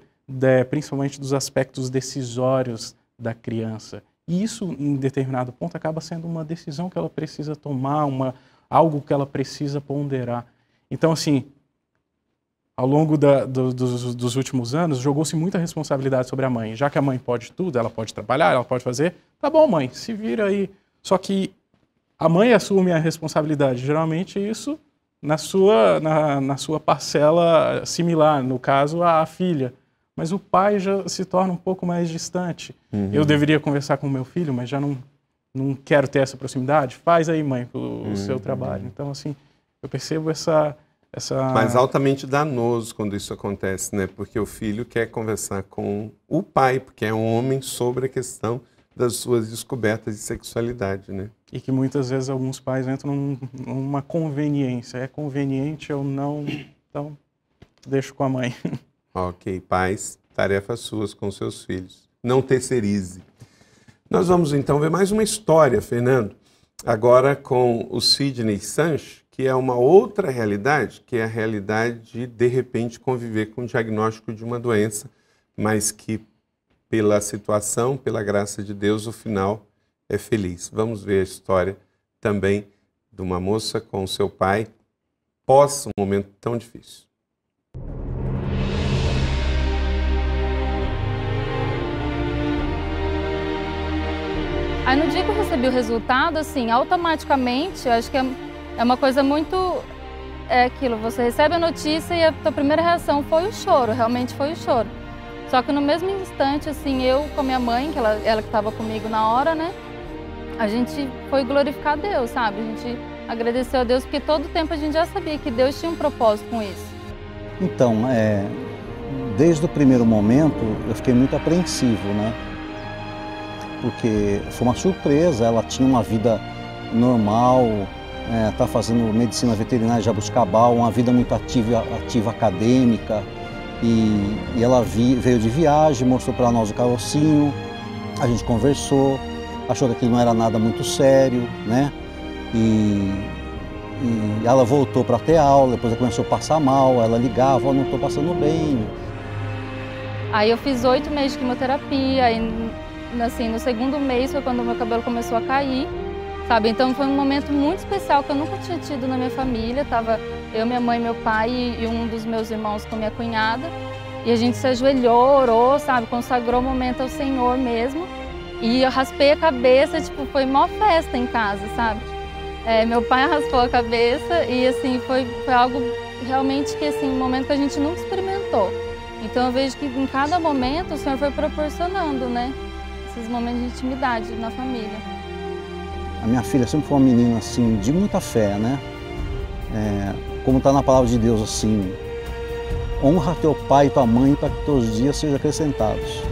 principalmente dos aspectos decisórios da criança. E isso, em determinado ponto, acaba sendo uma decisão que ela precisa tomar, algo que ela precisa ponderar. Então, assim, ao longo dos últimos anos, jogou-se muita responsabilidade sobre a mãe. Já que a mãe pode tudo, ela pode trabalhar, ela pode fazer, tá bom, mãe, se vira aí. Só que a mãe assume a responsabilidade, geralmente isso na sua parcela similar, no caso a filha. Mas o pai já se torna um pouco mais distante. Eu deveria conversar com o meu filho, mas já não quero ter essa proximidade. Faz aí, mãe, o seu trabalho. Então, assim, eu percebo essa... Mas altamente danoso quando isso acontece, né? Porque o filho quer conversar com o pai, porque é um homem, sobre a questão das suas descobertas de sexualidade, né? E que muitas vezes alguns pais entram numa conveniência. É conveniente ou não, então deixo com a mãe. Ok, pais, tarefas suas com seus filhos. Não terceirize. Nós vamos então ver mais uma história, Fernando, agora com o Sidney Sanches, que é uma outra realidade, que é a realidade de repente conviver com o diagnóstico de uma doença, mas que pela situação, pela graça de Deus, o final é feliz. Vamos ver a história também de uma moça com seu pai pós um momento tão difícil. Aí no dia que eu recebi o resultado, assim, automaticamente, eu acho que é uma coisa muito... É aquilo, você recebe a notícia e a tua primeira reação foi o choro, realmente foi o choro. Só que no mesmo instante, assim, eu com a minha mãe, que ela que estava comigo na hora, né? A gente foi glorificar a Deus, sabe? A gente agradeceu a Deus, porque todo o tempo a gente já sabia que Deus tinha um propósito com isso. Então, desde o primeiro momento, eu fiquei muito apreensivo, né? Porque foi uma surpresa, ela tinha uma vida normal, tá fazendo medicina veterinária de Jabuticabal, uma vida muito ativa acadêmica, e ela veio de viagem, mostrou para nós o carocinho, a gente conversou, achou que aquilo não era nada muito sério, né? E ela voltou para ter aula, depois ela começou a passar mal, ela ligava, não estou passando bem. Aí eu fiz 8 meses de quimioterapia, aí assim, no segundo mês foi quando o meu cabelo começou a cair, sabe? Então foi um momento muito especial que eu nunca tinha tido na minha família. Tava eu, minha mãe, meu pai e um dos meus irmãos com minha cunhada. E a gente se ajoelhou, orou, sabe? Consagrou o momento ao Senhor mesmo. E eu raspei a cabeça, tipo, foi mó festa em casa, sabe? Meu pai raspou a cabeça e assim, foi algo realmente que, assim, um momento que a gente nunca experimentou. Então eu vejo que em cada momento o Senhor foi proporcionando, né? Esses momentos de intimidade na família. A minha filha sempre foi uma menina assim, de muita fé, né? Como está na palavra de Deus assim, honra teu pai e tua mãe para que teus dias sejam acrescentados.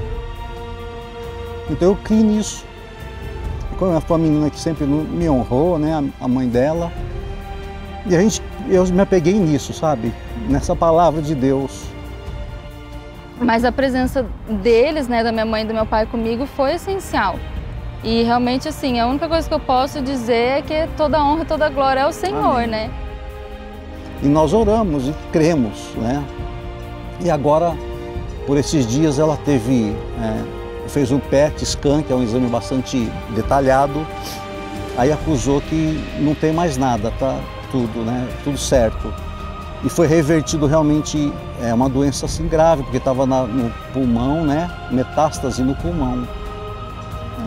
Então eu criei nisso. E como ela foi uma menina que sempre me honrou, né? A mãe dela. E eu me apeguei nisso, sabe? Nessa palavra de Deus. Mas a presença deles, né, da minha mãe e do meu pai comigo, foi essencial. E realmente, assim, a única coisa que eu posso dizer é que toda honra e toda glória é ao Senhor, Amém. Né? E nós oramos e cremos, né? E agora, por esses dias, ela fez um PET scan, que é um exame bastante detalhado, aí acusou que não tem mais nada, tá tudo, né? Tudo certo. E foi revertido realmente, uma doença assim grave, porque estava no pulmão, né? Metástase no pulmão.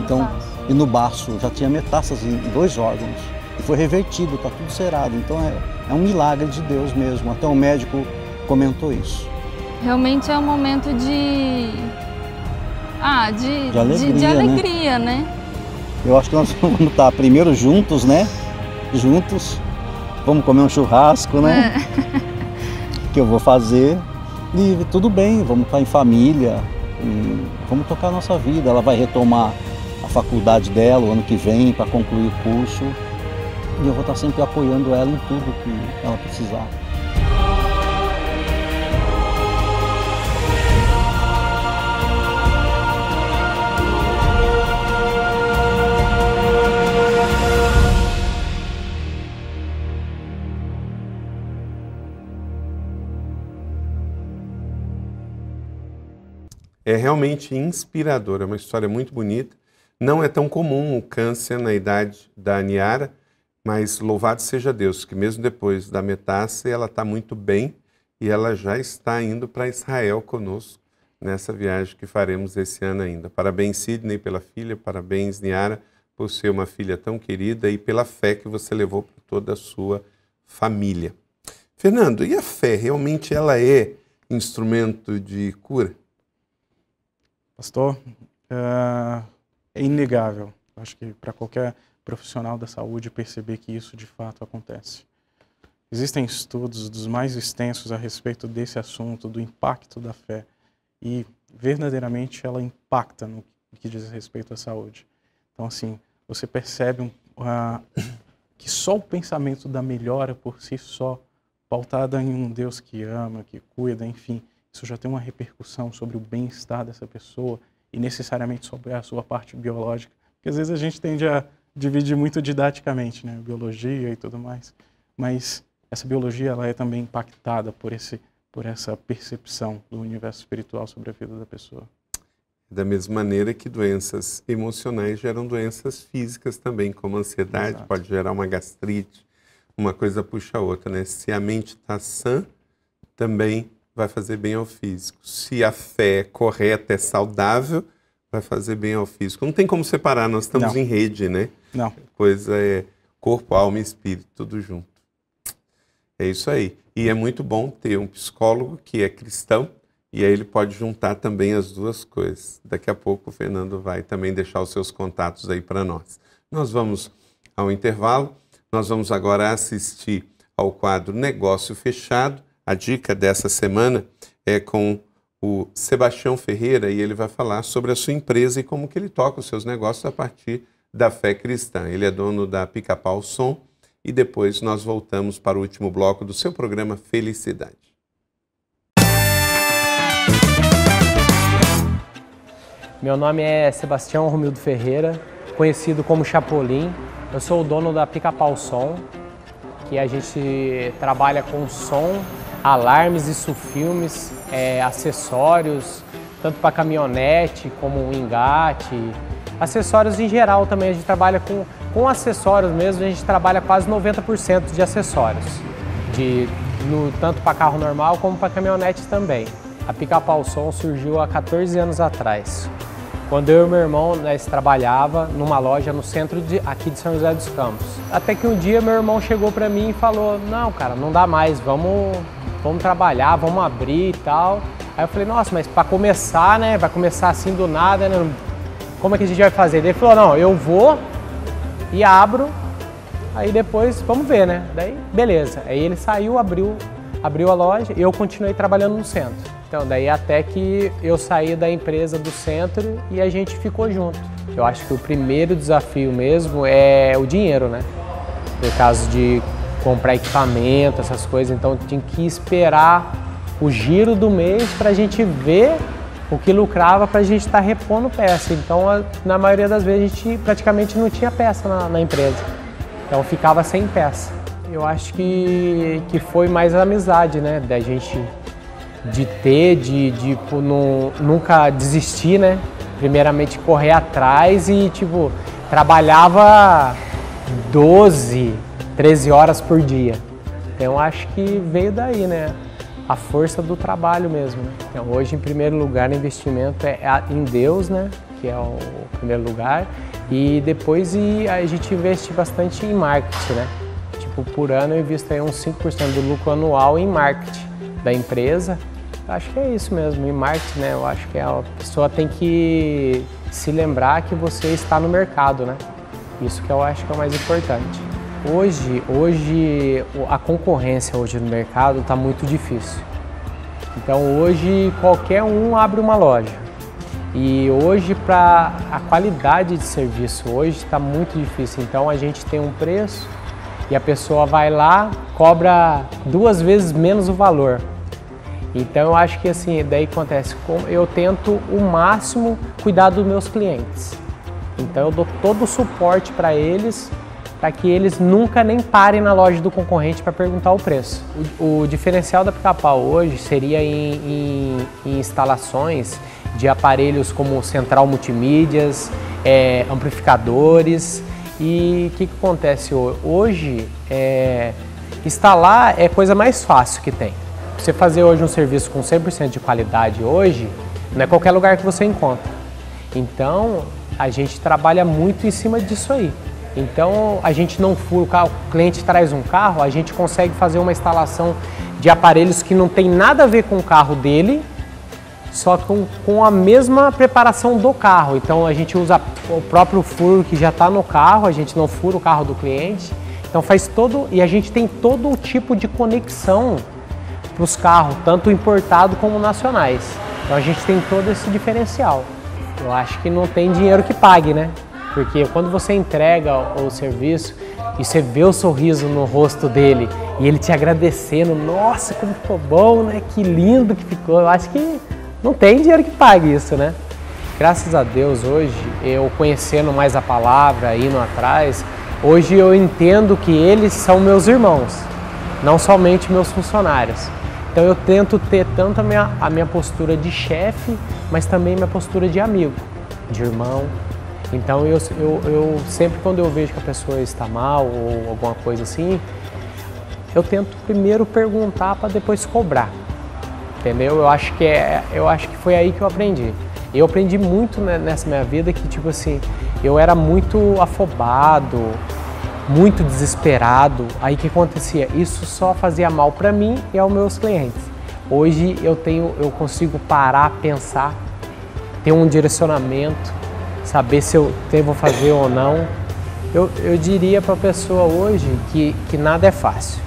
Então, e no baço, já tinha metástase em 2 órgãos. E foi revertido, está tudo cerado. Então é um milagre de Deus mesmo. Até o médico comentou isso. Realmente é um momento de alegria, né? Eu acho que nós vamos estar primeiro juntos, né? Juntos. Vamos comer um churrasco, né? Que eu vou fazer. E tudo bem, vamos estar em família. E vamos tocar a nossa vida. Ela vai retomar a faculdade dela o ano que vem para concluir o curso. E eu vou estar sempre apoiando ela em tudo que ela precisar. É realmente inspirador, é uma história muito bonita. Não é tão comum o câncer na idade da Niara, mas louvado seja Deus, que mesmo depois da metástase ela está muito bem e ela já está indo para Israel conosco nessa viagem que faremos esse ano ainda. Parabéns, Sidney, pela filha, parabéns, Niara, por ser uma filha tão querida e pela fé que você levou para toda a sua família. Fernando, e a fé, realmente ela é instrumento de cura? Pastor, é inegável, acho que para qualquer profissional da saúde perceber que isso de fato acontece. Existem estudos dos mais extensos a respeito desse assunto, do impacto da fé, e verdadeiramente ela impacta no que diz respeito à saúde. Então, assim, você percebe que só o pensamento da melhora por si só, pautada em um Deus que ama, que cuida, enfim, isso já tem uma repercussão sobre o bem-estar dessa pessoa e necessariamente sobre a sua parte biológica. Porque às vezes a gente tende a dividir muito didaticamente, né? Biologia e tudo mais. Mas essa biologia ela é também impactada por essa percepção do universo espiritual sobre a vida da pessoa. Da mesma maneira que doenças emocionais geram doenças físicas também, como ansiedade, Exato. pode gerar uma gastrite, uma coisa puxa a outra, né? Se a mente está sã, também vai fazer bem ao físico. Se a fé é correta, é saudável, vai fazer bem ao físico. Não tem como separar, nós estamos em rede, né? Não. Coisa é corpo, alma e espírito, tudo junto. É isso aí. E é muito bom ter um psicólogo que é cristão, e aí ele pode juntar também as duas coisas. Daqui a pouco o Fernando vai também deixar os seus contatos aí para nós. Nós vamos ao intervalo, nós vamos agora assistir ao quadro Negócio Fechado. A dica dessa semana é com o Sebastião Ferreira e ele vai falar sobre a sua empresa e como que ele toca os seus negócios a partir da fé cristã. Ele é dono da Pica-Pau Som e depois nós voltamos para o último bloco do seu programa Felicidade. Meu nome é Sebastião Romildo Ferreira, conhecido como Chapolin. Eu sou o dono da Pica-Pau Som, que a gente trabalha com som, alarmes, isso-filmes, acessórios, tanto para caminhonete como engate. Acessórios em geral também, a gente trabalha com acessórios mesmo, a gente trabalha quase 90% de acessórios, tanto para carro normal como para caminhonete também. A Pica-Pau Som surgiu há 14 anos atrás, quando eu e meu irmão nós trabalhava numa loja no centro aqui de São José dos Campos. Até que um dia meu irmão chegou para mim e falou, não cara, não dá mais, vamos trabalhar, vamos abrir e tal. Aí eu falei, nossa, mas para começar, né, vai começar assim do nada, né, como é que a gente vai fazer? Ele falou, não, eu vou e abro, aí depois vamos ver, né, daí beleza. Aí ele saiu, abriu a loja e eu continuei trabalhando no centro. Então, daí até que eu saí da empresa do centro e a gente ficou junto. Eu acho que o primeiro desafio mesmo é o dinheiro, né? Por causa de comprar equipamento, essas coisas, então tinha que esperar o giro do mês para a gente ver o que lucrava para a gente estar repondo peça. Então, na maioria das vezes, a gente praticamente não tinha peça na empresa. Então, ficava sem peça. Eu acho que foi mais a amizade, né? Da gente nunca desistir, né? Primeiramente correr atrás e trabalhava 12, 13 horas por dia. Então acho que veio daí, né? A força do trabalho mesmo, né? Então hoje em primeiro lugar o investimento é em Deus, né? Que é o primeiro lugar. E depois a gente investe bastante em marketing, né? Por ano eu invisto aí uns 5% do lucro anual em marketing da empresa. Acho que é isso mesmo, em marketing, né? Eu acho que a pessoa tem que se lembrar que você está no mercado, né? Isso que eu acho que é o mais importante. Hoje a concorrência hoje no mercado está muito difícil. Então hoje qualquer um abre uma loja. E hoje para a qualidade de serviço hoje está muito difícil. Então a gente tem um preço e a pessoa vai lá, cobra 2 vezes menos o valor. Então eu acho que assim, daí acontece, eu tento o máximo cuidar dos meus clientes. Então eu dou todo o suporte para eles, para que eles nunca nem parem na loja do concorrente para perguntar o preço. O diferencial da Pica-Pau hoje seria em instalações de aparelhos como central multimídias, amplificadores. E o que acontece hoje? Hoje, instalar é a coisa mais fácil que tem. Você fazer hoje um serviço com 100% de qualidade hoje, não é qualquer lugar que você encontra. Então, a gente trabalha muito em cima disso aí. Então, a gente não fura o carro, o cliente traz um carro, a gente consegue fazer uma instalação de aparelhos que não tem nada a ver com o carro dele, só com a mesma preparação do carro. Então, a gente usa o próprio furo que já está no carro, a gente não fura o carro do cliente. Então, e a gente tem todo o tipo de conexão para os carros, tanto importado como nacionais. Então a gente tem todo esse diferencial. Eu acho que não tem dinheiro que pague, né? Porque quando você entrega o serviço, e você vê o sorriso no rosto dele e ele te agradecendo, nossa, como ficou bom, né? Que lindo que ficou. Eu acho que não tem dinheiro que pague isso, né? Graças a Deus, hoje, eu conhecendo mais a palavra, indo atrás, hoje eu entendo que eles são meus irmãos, não somente meus funcionários. Então eu tento ter tanto a minha postura de chefe, mas também minha postura de amigo, de irmão. Então eu sempre, quando eu vejo que a pessoa está mal ou alguma coisa assim, eu tento primeiro perguntar para depois cobrar, entendeu? Eu acho que foi aí que eu aprendi. Eu aprendi muito nessa minha vida que, tipo assim, eu era muito afobado, muito desesperado. Aí o que acontecia? Isso só fazia mal para mim e aos meus clientes. Hoje eu consigo parar, pensar, ter um direcionamento, saber se eu devo fazer ou não. Eu diria para a pessoa hoje que nada é fácil,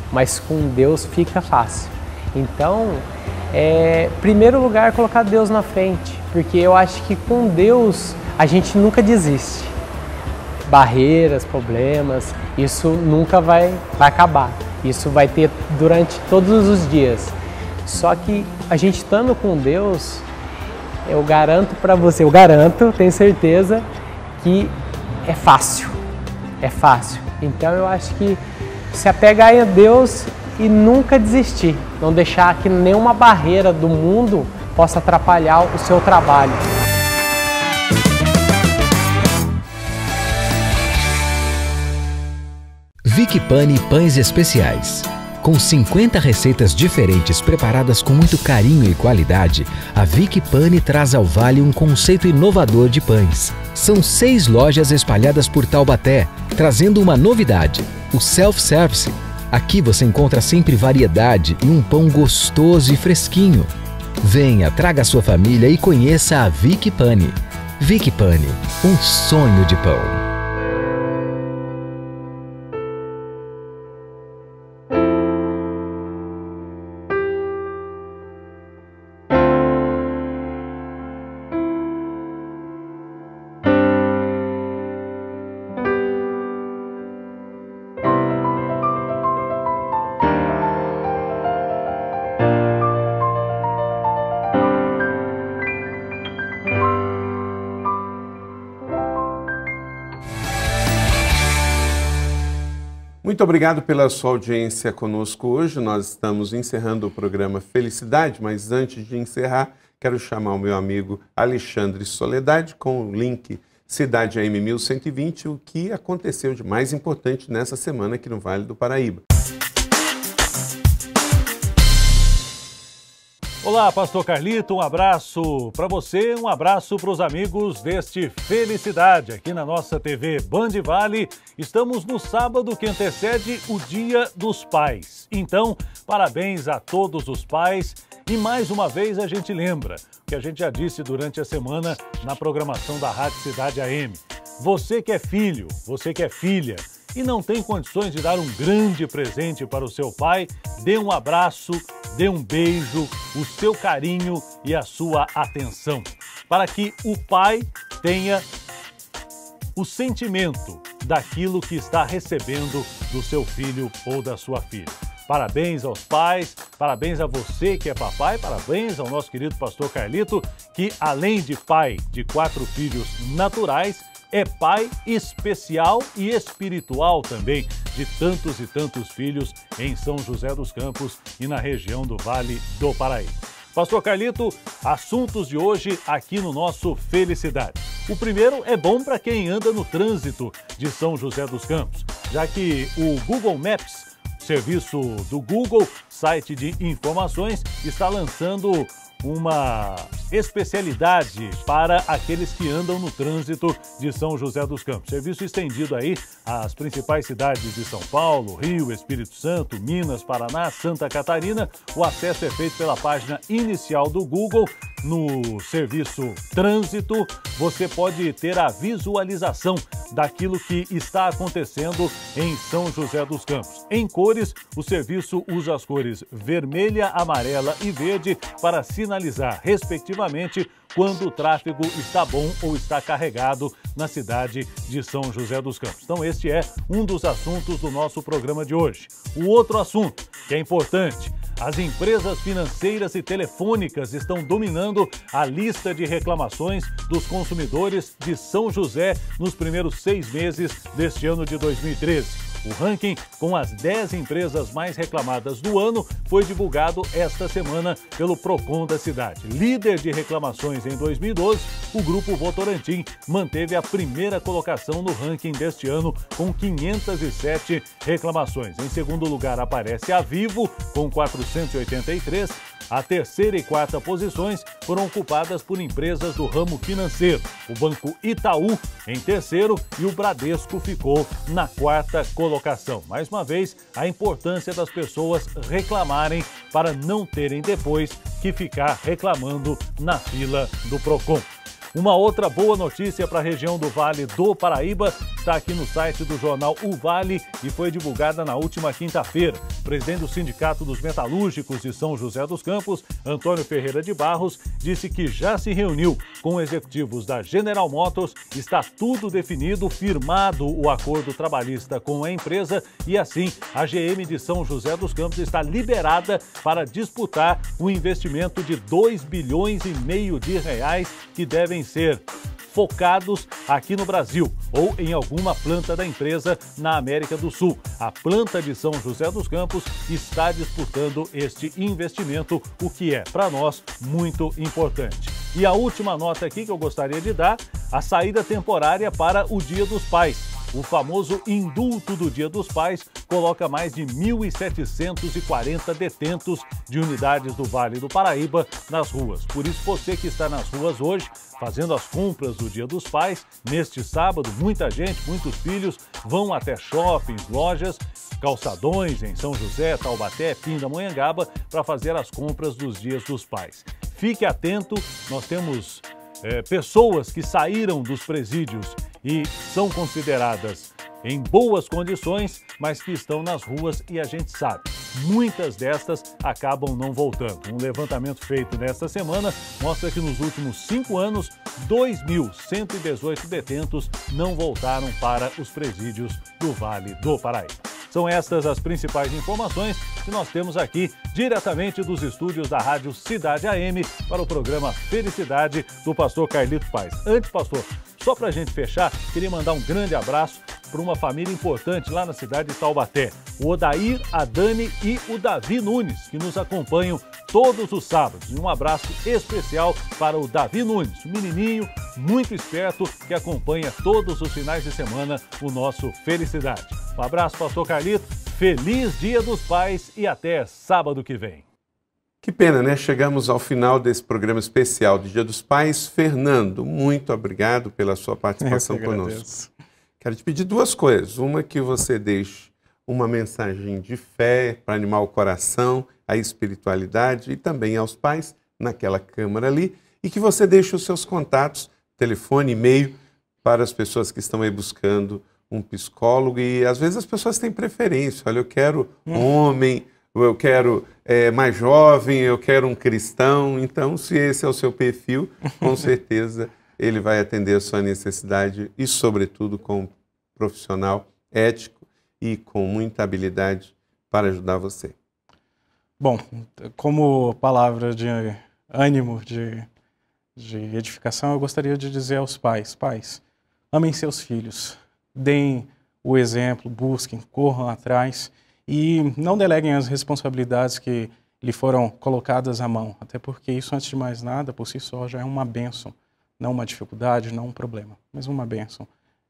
mas com Deus fica fácil. Então, em primeiro lugar, colocar Deus na frente, porque eu acho que com Deus a gente nunca desiste. Barreiras, problemas, isso nunca vai acabar. Isso vai ter durante todos os dias. Só que a gente estando com Deus, eu garanto para você, tenho certeza que é fácil. É fácil. Então eu acho que se apegar a Deus e nunca desistir, não deixar que nenhuma barreira do mundo possa atrapalhar o seu trabalho. Vicky Pani Pães Especiais. Com 50 receitas diferentes preparadas com muito carinho e qualidade, a Vicky Pani traz ao Vale um conceito inovador de pães. São 6 lojas espalhadas por Taubaté, trazendo uma novidade, o self-service. Aqui você encontra sempre variedade e um pão gostoso e fresquinho. Venha, traga a sua família e conheça a Vicky Pani. Vicky Pani, um sonho de pão. Muito obrigado pela sua audiência conosco hoje. Nós estamos encerrando o programa Felicidade, mas antes de encerrar, quero chamar o meu amigo Alexandre Soledade com o link Cidade AM 1120, o que aconteceu de mais importante nessa semana aqui no Vale do Paraíba. Olá, Pastor Carlito, um abraço para você, um abraço para os amigos deste Felicidade, aqui na nossa TV Band Vale. Estamos no sábado que antecede o Dia dos Pais. Então, parabéns a todos os pais e mais uma vez a gente lembra o que a gente já disse durante a semana na programação da Rádio Cidade AM. Você que é filho, você que é filha e não tem condições de dar um grande presente para o seu pai, dê um abraço, dê um beijo, o seu carinho e a sua atenção, para que o pai tenha o sentimento daquilo que está recebendo do seu filho ou da sua filha. Parabéns aos pais, parabéns a você que é papai, parabéns ao nosso querido pastor Carlito, que além de pai de 4 filhos naturais, é pai especial e espiritual também de tantos e tantos filhos em São José dos Campos e na região do Vale do Paraíba. Pastor Carlito, assuntos de hoje aqui no nosso Felicidade. O primeiro é bom para quem anda no trânsito de São José dos Campos, já que o Google Maps, serviço do Google, site de informações, está lançando uma especialidade para aqueles que andam no trânsito de São José dos Campos. Serviço estendido aí às principais cidades de São Paulo, Rio, Espírito Santo, Minas, Paraná, Santa Catarina. O acesso é feito pela página inicial do Google. No serviço Trânsito, você pode ter a visualização daquilo que está acontecendo em São José dos Campos. Em cores, o serviço usa as cores vermelha, amarela e verde para sinalizar, respectivamente, exclusivamente quando o tráfego está bom ou está carregado na cidade de São José dos Campos. Então este é um dos assuntos do nosso programa de hoje. O outro assunto que é importante: as empresas financeiras e telefônicas estão dominando a lista de reclamações dos consumidores de São José nos primeiros 6 meses deste ano de 2013. O ranking com as 10 empresas mais reclamadas do ano foi divulgado esta semana pelo Procon da cidade. Líder de reclamações em 2012, o Grupo Votorantim manteve a primeira colocação no ranking deste ano com 507 reclamações. Em segundo lugar aparece a Vivo com 483. A terceira e quarta posições foram ocupadas por empresas do ramo financeiro. O Banco Itaú em terceiro e o Bradesco ficou na quarta colocação. Mais uma vez, a importância das pessoas reclamarem para não terem depois que ficar reclamando na fila do Procon. Uma outra boa notícia para a região do Vale do Paraíba está aqui no site do jornal O Vale e foi divulgada na última quinta-feira. O presidente do Sindicato dos Metalúrgicos de São José dos Campos, Antônio Ferreira de Barros, disse que já se reuniu com executivos da General Motors, está tudo definido, firmado o acordo trabalhista com a empresa e assim a GM de São José dos Campos está liberada para disputar um investimento de 2,5 bilhões de reais que devem ser focados aqui no Brasil ou em alguma planta da empresa na América do Sul. A planta de São José dos Campos está disputando este investimento, o que é, para nós, muito importante. E a última nota aqui que eu gostaria de dar, a saída temporária para o Dia dos Pais. O famoso indulto do Dia dos Pais coloca mais de 1.740 detentos de unidades do Vale do Paraíba nas ruas. Por isso, você que está nas ruas hoje, fazendo as compras do Dia dos Pais, neste sábado, muita gente, muitos filhos vão até shoppings, lojas, calçadões em São José, Taubaté, Pindamonhangaba, para fazer as compras dos Dias dos Pais. Fique atento, nós temos pessoas que saíram dos presídios e são consideradas em boas condições, mas que estão nas ruas e a gente sabe, muitas destas acabam não voltando. Um levantamento feito nesta semana mostra que nos últimos 5 anos, 2.118 detentos não voltaram para os presídios do Vale do Paraíba. São estas as principais informações que nós temos aqui diretamente dos estúdios da Rádio Cidade AM para o programa Felicidade do pastor Carlito Paes. Antes, pastor, só para a gente fechar, queria mandar um grande abraço para uma família importante lá na cidade de Taubaté. O Odair, a Dani e o Davi Nunes, que nos acompanham todos os sábados. E um abraço especial para o Davi Nunes, um menininho muito esperto que acompanha todos os finais de semana o nosso Felicidade. Um abraço, pastor Carlito, feliz Dia dos Pais e até sábado que vem. Que pena, né? Chegamos ao final desse programa especial de Dia dos Pais. Fernando, muito obrigado pela sua participação conosco. Quero te pedir 2 coisas. Uma, que você deixe uma mensagem de fé para animar o coração, a espiritualidade e também aos pais naquela câmara ali. E que você deixe os seus contatos, telefone, e-mail, para as pessoas que estão aí buscando um psicólogo. E às vezes as pessoas têm preferência. Olha, eu quero um homem, eu quero mais jovem, eu quero um cristão. Então, se esse é o seu perfil, com certeza ele vai atender a sua necessidade e, sobretudo, com um profissional ético e com muita habilidade para ajudar você. Bom, como palavra de ânimo, de edificação, eu gostaria de dizer aos pais: pais, amem seus filhos, deem o exemplo, busquem, corram atrás e não deleguem as responsabilidades que lhe foram colocadas à mão, até porque isso, antes de mais nada, por si só, já é uma bênção. Não uma dificuldade, não um problema, mas uma bênção.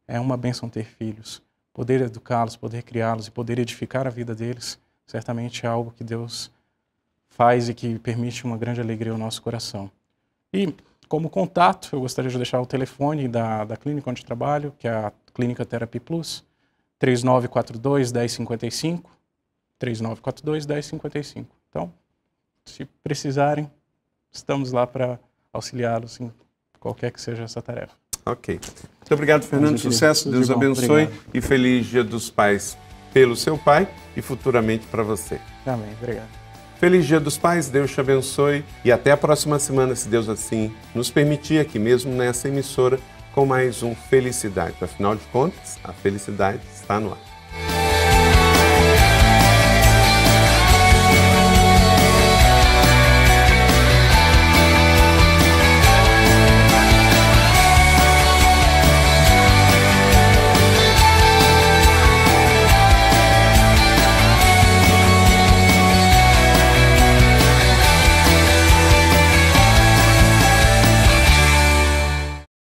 É uma bênção ter filhos. Poder educá-los, poder criá-los e poder edificar a vida deles, certamente é algo que Deus faz e que permite uma grande alegria ao nosso coração. E, como contato, eu gostaria de deixar o telefone da clínica onde trabalho, que é a Clínica Therapy Plus, 3942-1055, 3942-1055. Então, se precisarem, estamos lá para auxiliá-los em qualquer que seja essa tarefa. Ok. Muito obrigado, Fernando. Sucesso, Deus abençoe. Obrigado. E feliz Dia dos Pais pelo seu pai e futuramente para você. Amém. Obrigado. Feliz Dia dos Pais, Deus te abençoe e até a próxima semana, se Deus assim nos permitir, aqui mesmo nessa emissora, com mais um Felicidade. Afinal de contas, a felicidade está no ar.